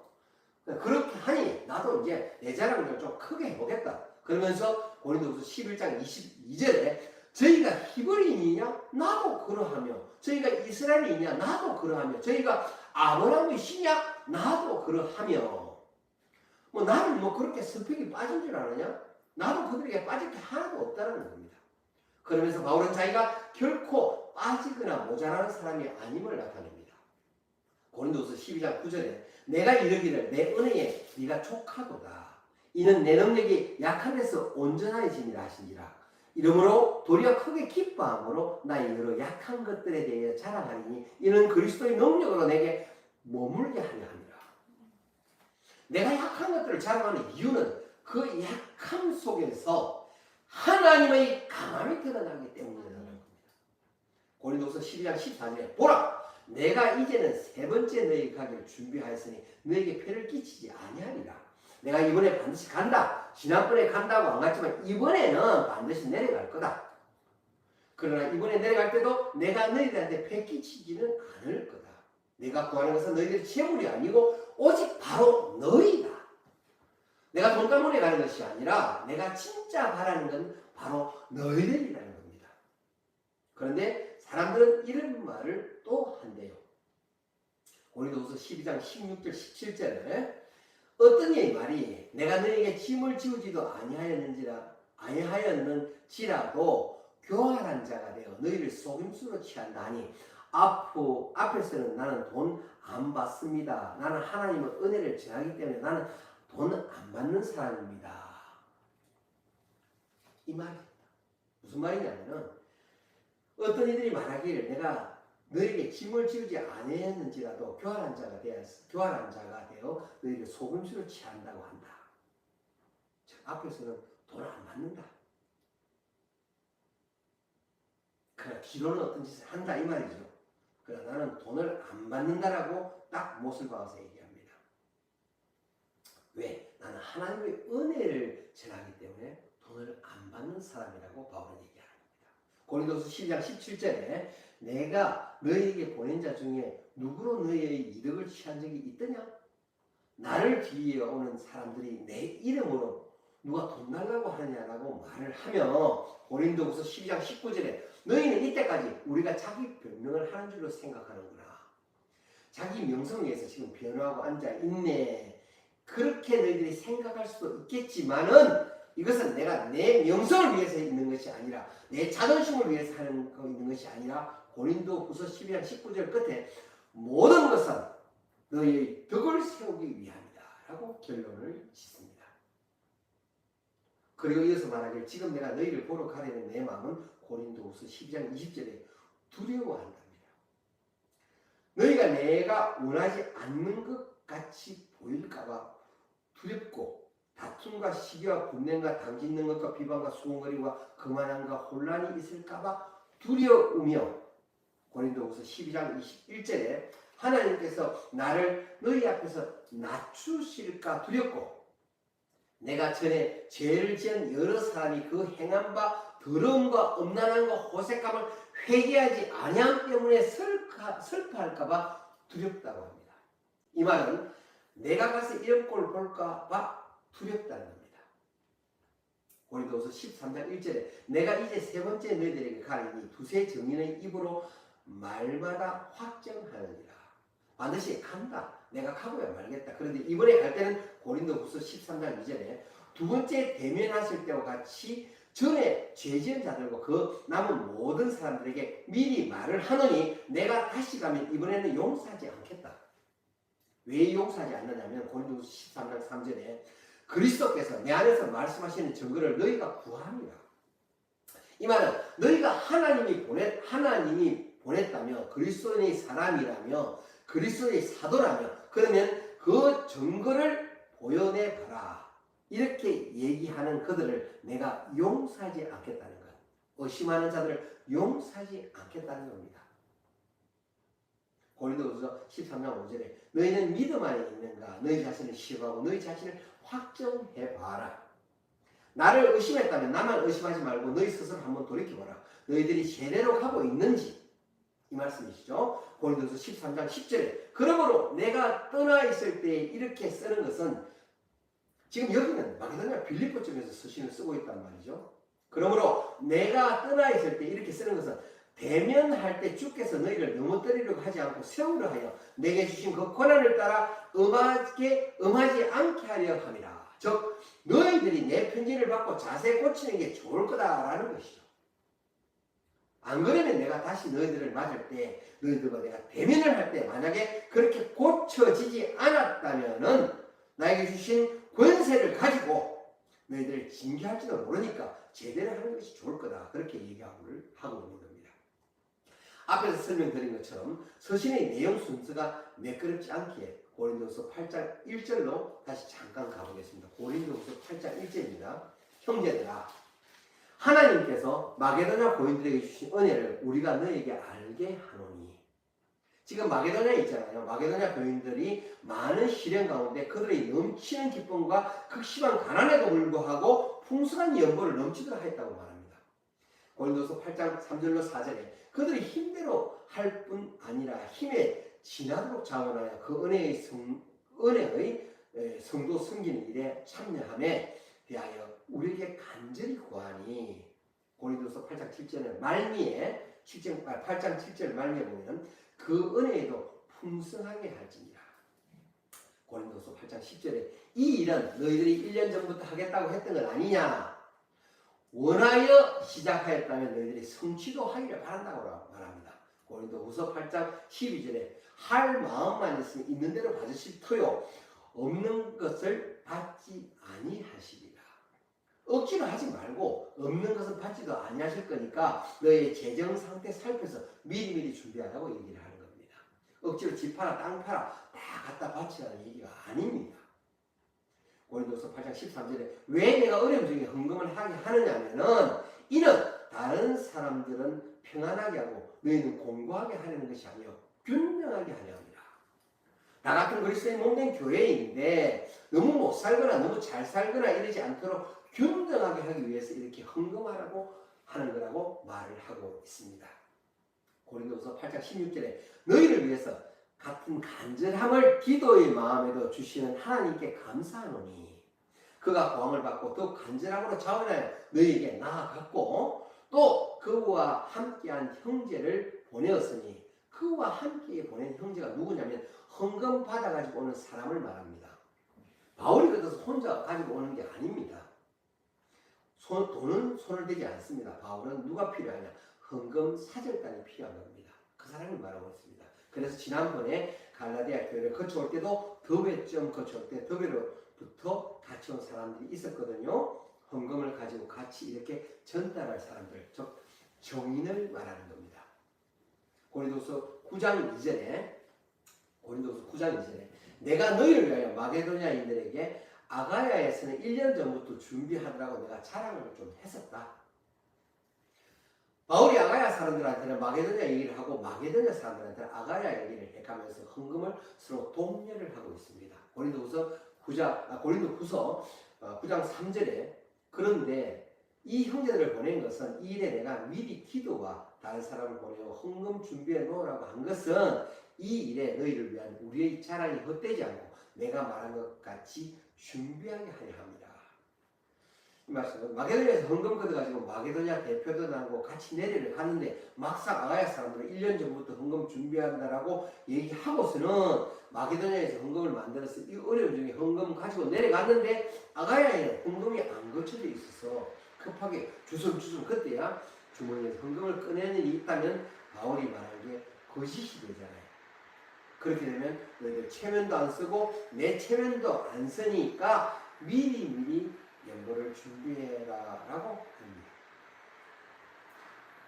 그렇게 하니 나도 이제 내 자랑을 좀 크게 해보겠다. 그러면서 고린도후서 11장 22절에 저희가 히브리인이냐? 나도 그러하며 저희가 이스라엘이냐? 나도 그러하며 저희가 아브라함의 씨냐? 나도 그러하며 뭐 나는 뭐 그렇게 스펙이 빠진 줄 아느냐? 나도 그들에게 빠질 게 하나도 없다는 겁니다. 그러면서 바울은 자기가 결코 빠지거나 모자라는 사람이 아님을 나타냅니다. 고린도후서 12장 9절에 내가 이르기를 내 은혜에 네가 족하도다. 이는 내 능력이 약한 데서 온전하여짐이라 하시니라. 이러므로 도리어 크게 기뻐함으로 나의 여러 약한 것들에 대해 자랑하리니 이는 그리스도의 능력으로 내게 머물게 하려 함이라. 내가 약한 것들을 자랑하는 이유는 그 약함 속에서 하나님의 강함이 드러나기 때문이라는 겁니다. 고린도후서 12장 14절에 보라 내가 이제는 세 번째 너희 가기를 준비하였으니 너에게 폐를 끼치지 아니하리라. 내가 이번에 반드시 간다. 지난번에 간다고 안 갔지만 이번에는 반드시 내려갈 거다. 그러나 이번에 내려갈 때도 내가 너희들한테 폐 끼치지는 않을 거다. 내가 구하는 것은 너희들의 재물이 아니고 오직 바로 너희다. 내가 돈가물에 가는 것이 아니라 내가 진짜 바라는 건 바로 너희들이라는 겁니다. 그런데 사람들은 이런 말을 또 한대요. 고린도후서 12장 16절 17절에 어떤 이의 말이 내가 너에게 짐을 지우지도 아니하였는지라도 교활한 자가 되어 너희를 속임수로 취한다니 앞에서는 나는 돈 안 받습니다. 나는 하나님의 은혜를 전하기 때문에 나는 돈 안 받는 사람입니다. 이 말입니다. 무슨 말이냐면은 어떤 이들이 말하기를 내가 너에게 짐을 지우지 아니했는지라도 교활한 자가 되어 너희를 속임수로 취한다고 한다. 즉 앞에서는 돈을 안 받는다. 그러나 뒤로는 어떤 짓을 한다 이 말이죠. 그러나 나는 돈을 안 받는다라고 딱 못을 박아서 얘기합니다. 왜? 나는 하나님의 은혜를 전하기 때문에 돈을 안 받는 사람이라고 바울은 얘기하는 겁니다. 고린도서 12장 17절에 내가 너희에게 보낸 자 중에 누구로 너희의 이득을 취한 적이 있더냐? 나를 뒤에 오는 사람들이 내 이름으로 누가 돈 달라고 하느냐라고 말을 하며 고린도후서 12장 19절에 너희는 이때까지 우리가 자기 변명을 하는 줄로 생각하는구나. 자기 명성을 위해서 지금 변호하고 앉아있네. 그렇게 너희들이 생각할 수도 있겠지만은 이것은 내가 내 명성을 위해서 있는 것이 아니라 내 자존심을 위해서 하는 거 있는 것이 아니라 고린도후서 12장 19절 끝에 모든 것은 너희의 덕을 세우기 위함이다 라고 결론을 짓습니다. 그리고 이어서 말하길 지금 내가 너희를 보러 가려는 내 마음은 고린도후서 12장 20절에 두려워한답니다. 너희가 내가 원하지 않는 것 같이 보일까봐 두렵고 다툼과 시기와 분쟁과 당짓는 것과 비방과 수군거림과 거만함과 혼란이 있을까봐 두려우며 고린도후서 12장 21절에 하나님께서 나를 너희 앞에서 낮추실까 두렵고 내가 전에 죄를 지은 여러 사람이 그 행한 바 더러움과 음란함과 호색함을 회개하지 아니함 때문에 슬퍼할까봐 두렵다고 합니다. 이 말은 내가 가서 이런 꼴을 볼까봐 두렵다는 겁니다. 고린도후서 13장 1절에 내가 이제 세 번째 너희들에게 가리니 두세 정인의 입으로 말마다 확정하느니라. 반드시 간다. 내가 가고야 말겠다. 그런데 이번에 갈 때는 고린도후서 13장 2절에 두 번째 대면하실 때와 같이 전에 죄지은 자들과 그 남은 모든 사람들에게 미리 말을 하노니 내가 다시 가면 이번에는 용서하지 않겠다. 왜 용서하지 않느냐면 고린도후서 13장 3절에 그리스도께서 내 안에서 말씀하시는 증거를 너희가 구하니라. 이 말은 너희가 하나님이 보냈다며 그리스도의 사람이라며 그리스도의 사도라며 그러면 그 증거를 보여내봐라. 이렇게 얘기하는 그들을 내가 용서하지 않겠다는 것. 의심하는 자들을 용서하지 않겠다는 겁니다. 고린도후서 13장 5절에 너희는 믿음 안에 있는가? 너희 자신을 시험하고 너희 자신을 확정해봐라. 나를 의심했다면 나만 의심하지 말고 너희 스스로 한번 돌이켜봐라. 너희들이 제대로 가고 있는지 이 말씀이시죠. 고린도서 13장 10절에 그러므로 내가 떠나 있을 때 이렇게 쓰는 것은 지금 여기는 마게도냐 빌립보 쪽에서 서신을 쓰고 있단 말이죠. 그러므로 내가 떠나 있을 때 이렇게 쓰는 것은 대면할 때 주께서 너희를 넘어뜨리려고 하지 않고 세우려 하여 내게 주신 그 권한을 따라 음하지 않게 하려 함이라. 즉 너희들이 내 편지를 받고 자세 고치는 게 좋을 거다라는 것이죠. 안 그러면 내가 다시 너희들을 맞을 때 너희들과 내가 대면을 할 때 만약에 그렇게 고쳐지지 않았다면은 나에게 주신 권세를 가지고 너희들을 징계할지도 모르니까 제대로 하는 것이 좋을 거다. 그렇게 얘기하고 있는 겁니다. 앞에서 설명드린 것처럼 서신의 내용 순서가 매끄럽지 않기에 고린도후서 8장 1절로 다시 잠깐 가보겠습니다. 고린도후서 8장 1절입니다. 형제들아 하나님께서 마게도냐 고인들에게 주신 은혜를 우리가 너에게 알게 하노니. 지금 마게도냐에 있잖아요. 마게도냐 교인들이 많은 시련 가운데 그들의 넘치는 기쁨과 극심한 가난에도 불구하고 풍성한 연보를 넘치도록 하였다고 말합니다. 고린도서 8장 3절로 4절에 그들이 힘대로 할 뿐 아니라 힘에 지나도록 자원하여 그 은혜의 성도 섬기는 일에 참여함에 대하여 우리에게 간절히 구하니. 고린도서 8장 7절에 말미에 8장 7절 말미에 보면 그 은혜에도 풍성하게 할지니라. 고린도서 8장 10절에 이 일은 너희들이 1년 전부터 하겠다고 했던 건 아니냐. 원하여 시작하였다면 너희들이 성취도 하기를 바란다고 말합니다. 고린도후서 8장 12절에 할 마음만 있으면 있는 대로 받으실 터요 없는 것을 받지 아니하시리라. 억지로 하지 말고 없는 것은 받지도 아니하실 거니까 너의 재정 상태 살펴서 미리미리 준비하라고 얘기를 하는 겁니다. 억지로 집 팔아 땅 팔아 다 갖다 바치라는 얘기가 아닙니다. 고린도서 8장 13절에 왜 내가 어려움 중에 헌금을 하게 하느냐면은 이는 다른 사람들은 평안하게 하고 너희는 공고하게 하려는 것이 아니요 균등하게 하려 합니다. 나 같은 그리스도인 몸된 교회인데 너무 못 살거나 너무 잘 살거나 이러지 않도록 균등하게 하기 위해서 이렇게 헌금하라고 하는 거라고 말을 하고 있습니다. 고린도서 8장 16절에 너희를 위해서 같은 간절함을 기도의 마음에도 주시는 하나님께 감사하노니 그가 구함을 받고 또 간절함으로 자원하여 너희에게 나아갔고 또 그와 함께한 형제를 보내었으니 그와 함께 보낸 형제가 누구냐면 헌금 받아가지고 오는 사람을 말합니다. 바울이 그래서 혼자 가지고 오는 게 아닙니다. 돈은 손을 대지 않습니다. 바울은 누가 필요하냐? 헌금 사절단이 필요한 겁니다. 그 사람을 말하고 있습니다. 그래서 지난번에 갈라디아 교회를 거쳐올 때도 더베점 거쳐올 때 더베로부터 같이 온 사람들이 있었거든요. 헌금을 가지고 같이 이렇게 전달할 사람들, 즉 정인을 말하는 겁니다. 고린도서 9장 2절에 내가 너희를 위하여 마게도냐인들에게 아가야에서는 1년 전부터 준비하더라고 내가 자랑을 좀 했었다. 바울이 아가야 사람들한테는 마게도냐 얘기를 하고 마게도냐 사람들한테는 아가야 얘기를 해가면서 헌금을 서로 독려를 하고 있습니다. 고린도후서 9장 3절에 그런데 이 형제들을 보낸 것은 이 일에 내가 미리 기도와 다른 사람을 보내어 헌금 준비해 놓으라고 한 것은 이 일에 너희를 위한 우리의 자랑이 헛되지 않고 내가 말한 것 같이 준비하게 하려 합니다. 이 말씀은 마게도냐에서 헌금 걷어가지고 마게도냐 대표도 나고 같이 내리를 가는데 막상 아가야 사람들은 1년 전부터 헌금 준비한다라고 얘기하고서는 마게도냐에서 헌금을 만들어서 이 어려움 중에 헌금 가지고 내려갔는데 아가야에는 헌금이 안 거쳐져 있어서 급하게 주섬주섬 그때야 주머니에서 헌금을 꺼내는 일이 있다면 바울이 말한 게 거짓이 되잖아요. 그렇게 되면 너희들 체면도 안 쓰고 내 체면도 안 쓰니까 미리 연보를 준비해라 라고 합니다.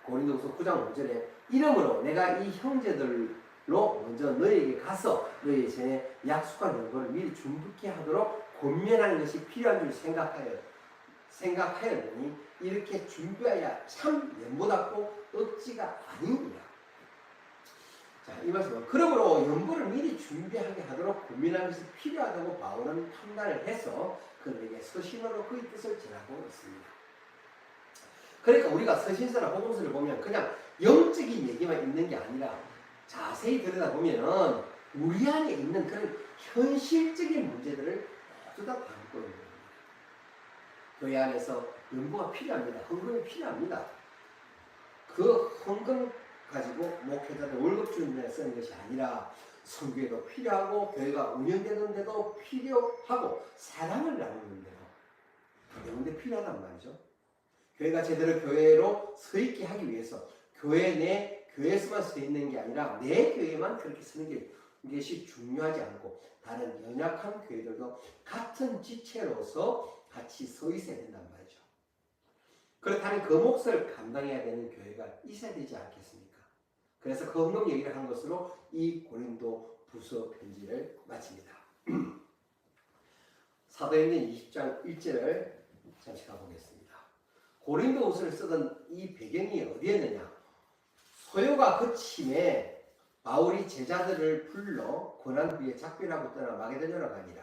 고린도후서 9장 5절에 이러므로 내가 이 형제들로 먼저 너희에게 가서 너희 전에 약속한 연보를 미리 준비케 하도록 권면하는 것이 필요한 줄 생각하였느니 이렇게 준비해야 참 연보답고 억지가 아닙니다. 자, 이 말씀은 그러므로 연보를 미리 준비하게 하도록 고민하는 것이 필요하다고 바울은 판단을 해서 그들에게 서신으로 그의 뜻을 전하고 있습니다. 그러니까 우리가 서신서나 복음서를 보면 그냥 영적인 얘기만 있는 게 아니라 자세히 들여다보면 우리 안에 있는 그런 현실적인 문제들을 모두 다 담고 있는 겁니다. 교회 안에서 연보가 필요합니다. 헌금이 필요합니다. 그 헌금 가지고 목회자들 월급 주는 데 쓰는 것이 아니라 선교에도 필요하고 교회가 운영되는 데도 필요하고 사랑을 나누는 데도 이런 데 필요하단 말이죠. 교회가 제대로 교회로 서 있게 하기 위해서 교회 내 교회에서만 서 있는 게 아니라 내 교회만 그렇게 서는 것이 중요하지 않고 다른 연약한 교회들도 같은 지체로서 같이 서 있어야 된단 말이죠. 그렇다면 그 몫을 감당해야 되는 교회가 있어야 되지 않겠습니까? 그래서 그 헌금 얘기를 한 것으로 이 고린도 부서 편지를 마칩니다. 사도행전 20장 1절을 잠시 가보겠습니다. 고린도후서를 쓰던 이 배경이 어디였느냐? 소요가 그침에 바울이 제자들을 불러 고난 후에 작별하고 떠나 마게도냐로 가니라.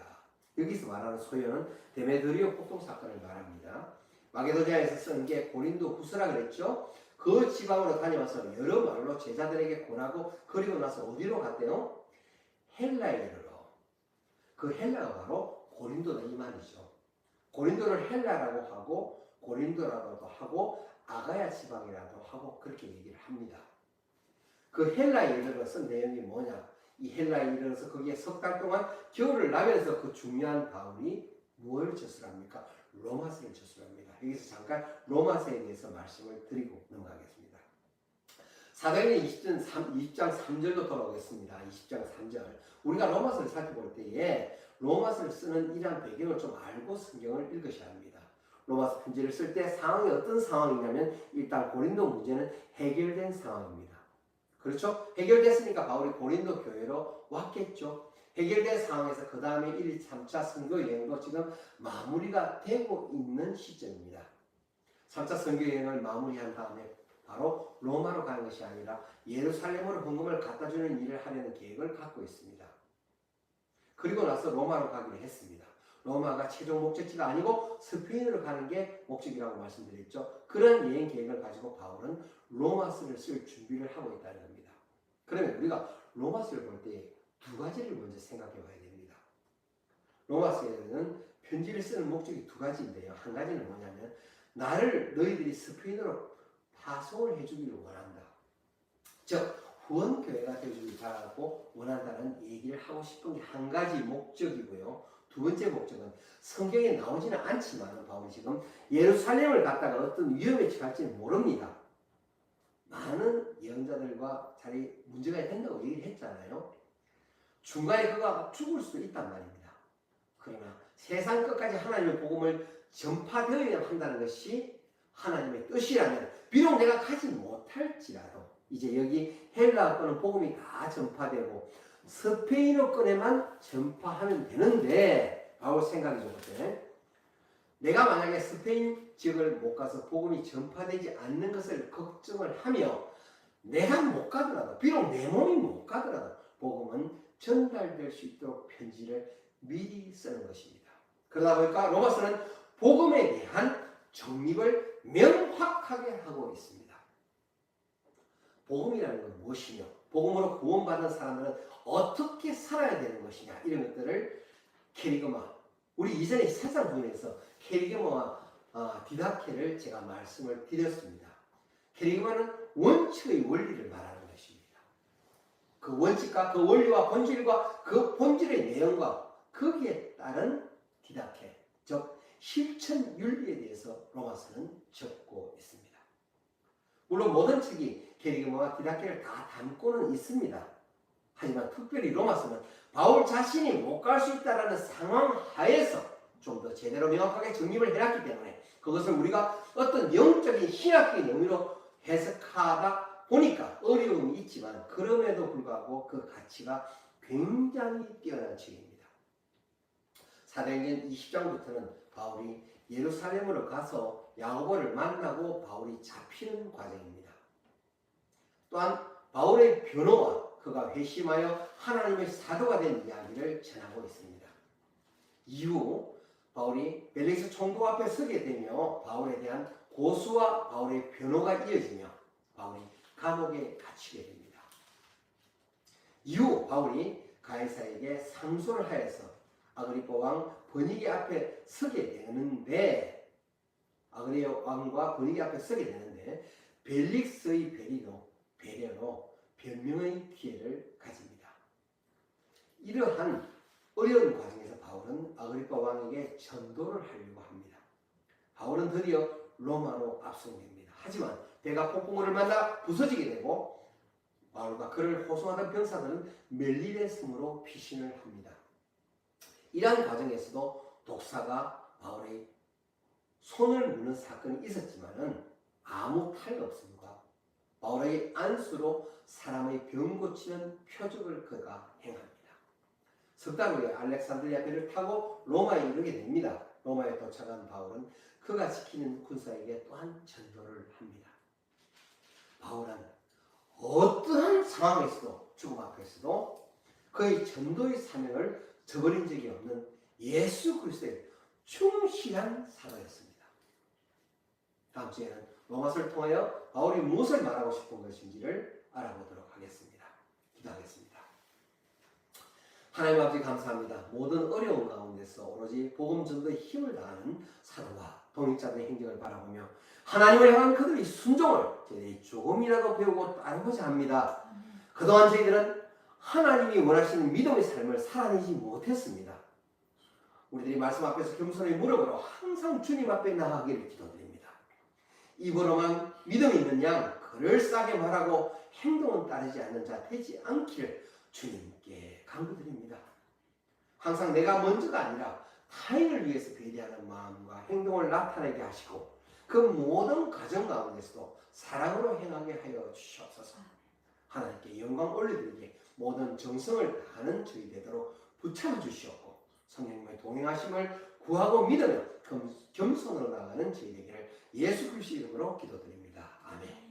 여기서 말하는 소요는 데메드리오 폭동 사건을 말합니다. 마게도냐에서 쓴 게 고린도 후서라 그랬죠. 그 지방으로 다녀와서 여러 말로 제자들에게 권하고 그리고 나서 어디로 갔대요? 헬라에 이르러. 그 헬라가 바로 고린도다 이 말이죠. 고린도를 헬라라고 하고 고린도라고도 하고 아가야 지방이라고 하고 그렇게 얘기를 합니다. 그 헬라에 이르러 쓴 내용이 뭐냐? 이 헬라에 이르러서 거기에 석 달 동안 겨울을 나면서 그 중요한 바울이 무엇을 저술합니까? 로마서를 저술합니다. 여기서 잠깐 로마서에 대해서 말씀을 드리고 넘어가겠습니다. 사도행전 20장 3절로 돌아오겠습니다. 20장 3절. 우리가 로마서를 살펴볼 때에 로마서를 쓰는 이러한 배경을 좀 알고 성경을 읽으셔야 합니다. 로마서 편지를 쓸 때 상황이 어떤 상황이냐면 일단 고린도 문제는 해결된 상황입니다. 그렇죠? 해결됐으니까 바울이 고린도 교회로 왔겠죠. 해결된 상황에서 그 다음에 1, 3차 선교 여행도 지금 마무리가 되고 있는 시점입니다. 3차 선교 여행을 마무리한 다음에 바로 로마로 가는 것이 아니라 예루살렘으로 헌금을 갖다 주는 일을 하려는 계획을 갖고 있습니다. 그리고 나서 로마로 가기로 했습니다. 로마가 최종 목적지가 아니고 스페인으로 가는 게 목적이라고 말씀드렸죠. 그런 여행 계획을 가지고 바울은 로마서를 쓸 준비를 하고 있다는 겁니다. 그러면 우리가 로마서를 볼 때 두 가지를 먼저 생각해 봐야 됩니다. 로마서에는 편지를 쓰는 목적이 두 가지인데요. 한 가지는 뭐냐면 나를 너희들이 스페인으로 파송을 해주기를 원한다. 즉 후원교회가 되어주길 바라고 원한다는 얘기를 하고 싶은 게 한 가지 목적이고요. 두 번째 목적은 성경에 나오지는 않지만 바울이 지금 예루살렘을 갔다가 어떤 위험에 처할지는 모릅니다. 많은 예언자들과 자리 문제가 된다고 얘기를 했잖아요. 중간에 그가 죽을 수도 있단 말입니다. 그러나 세상 끝까지 하나님의 복음을 전파되어야 한다는 것이 하나님의 뜻이라면 비록 내가 가지 못할지라도 이제 여기 헬라어권은 복음이 다 전파되고 스페인어권에만 전파하면 되는데 바울 생각이 좋거든요. 내가 만약에 스페인 지역을 못 가서 복음이 전파되지 않는 것을 걱정을 하며 내가 못 가더라도 비록 내 몸이 못 가더라도 복음은 전달될 수 있도록 편지를 미리 쓰는 것입니다. 그러다 보니까 로마서는 복음에 대한 정립을 명확하게 하고 있습니다. 복음이라는 건 무엇이며 복음으로 구원받은 사람들은 어떻게 살아야 되는 것이냐 이런 것들을 캐리그마 우리 이전에 사상 부분에서 캐리그마와 디다케를 제가 말씀을 드렸습니다. 캐리그마는 원칙의 원리를 말하는 것입니다. 그 원칙과 그 원리와 본질과 그 본질의 내용과 거기에 따른 디다케 즉 실천 윤리에 대해서 로마서는 적고 있습니다. 물론 모든 책이 캐리그마와 디다케를 다 담고는 있습니다. 하지만 특별히 로마서는 바울 자신이 못 갈 수 있다는 상황 하에서 좀 더 제대로 명확하게 정립을 해놨기 때문에 그것을 우리가 어떤 영적인 신학적인 의미로 해석하다 보니까 어려움이 있지만 그럼에도 불구하고 그 가치가 굉장히 뛰어난 책입니다. 사도행전 20장부터는 바울이 예루살렘으로 가서 야고보를 만나고 바울이 잡히는 과정입니다. 또한 바울의 변호와 그가 회심하여 하나님의 사도가 된 이야기를 전하고 있습니다. 이후 바울이 벨릭스 총독 앞에 서게 되며 바울에 대한 고수와 바울의 변호가 이어지며 바울이 감옥에 갇히게 됩니다. 이후 바울이 가이사에게 상소를 하여서 아그리파 왕 버니게 앞에 서게 되는데 아그리파 왕과 버니게 앞에 서게 되는데 벨릭스의 배려로 변명의 기회를 가집니다. 이러한 어려운 과정에서 바울은 아그리파 왕에게 전도를 하려고 합니다. 바울은 드디어 로마로 압송됩니다. 하지만 배가 폭풍우를 만나 부서지게 되고 바울과 그를 호송하던 병사들은 멜릴의 섬으로 피신을 합니다. 이러한 과정에서도 독사가 바울의 손을 무는 사건이 있었지만은 아무 탈 없음과 바울에게 안수로 사람의 병 고치는 표적을 그가 행합니다. 석 달 후에 알렉산드리아 배를 타고 로마에 이르게 됩니다. 로마에 도착한 바울은 그가 지키는 군사에게 또한 전도를 합니다. 바울은 어떠한 상황에서도 죽음 앞에서도 그의 전도의 사명을 저버린 적이 없는 예수 그리스도의 충실한 사도였습니다. 다음 주에는 로마서를 통하여 바울이 무엇을 말하고 싶은 것인지를 알아보도록 하겠습니다. 기도하겠습니다. 하나님 아버지 감사합니다. 모든 어려운 가운데서 오로지 복음 전도에 힘을 다하는 사도와 동역자들의 행적을 바라보며 하나님을 향한 그들의 순종을 저희들이 조금이라도 배우고 따르고자 합니다. 그동안 저희들은 하나님이 원하시는 믿음의 삶을 살아내지 못했습니다. 우리들이 말씀 앞에서 겸손히 무릎으로 항상 주님 앞에 나아가기를 기도드립니다. 입으로만 믿음 있는 양 그럴싸하게 말하고 행동은 따르지 않는 자 되지 않기를 주님께 간구드립니다. 항상 내가 먼저가 아니라 타인을 위해서 배려하는 마음과 행동을 나타내게 하시고 그 모든 과정 가운데서도 사랑으로 행하게 하여 주시옵소서. 하나님께 영광 올려드리기에 모든 정성을 다하는 저희 되도록 붙잡아 주시옵고 성령님의 동행하심을 구하고 믿으며 겸손으로 나가는 저희 되기를 예수 그리스도 이름으로 기도드립니다. 아멘.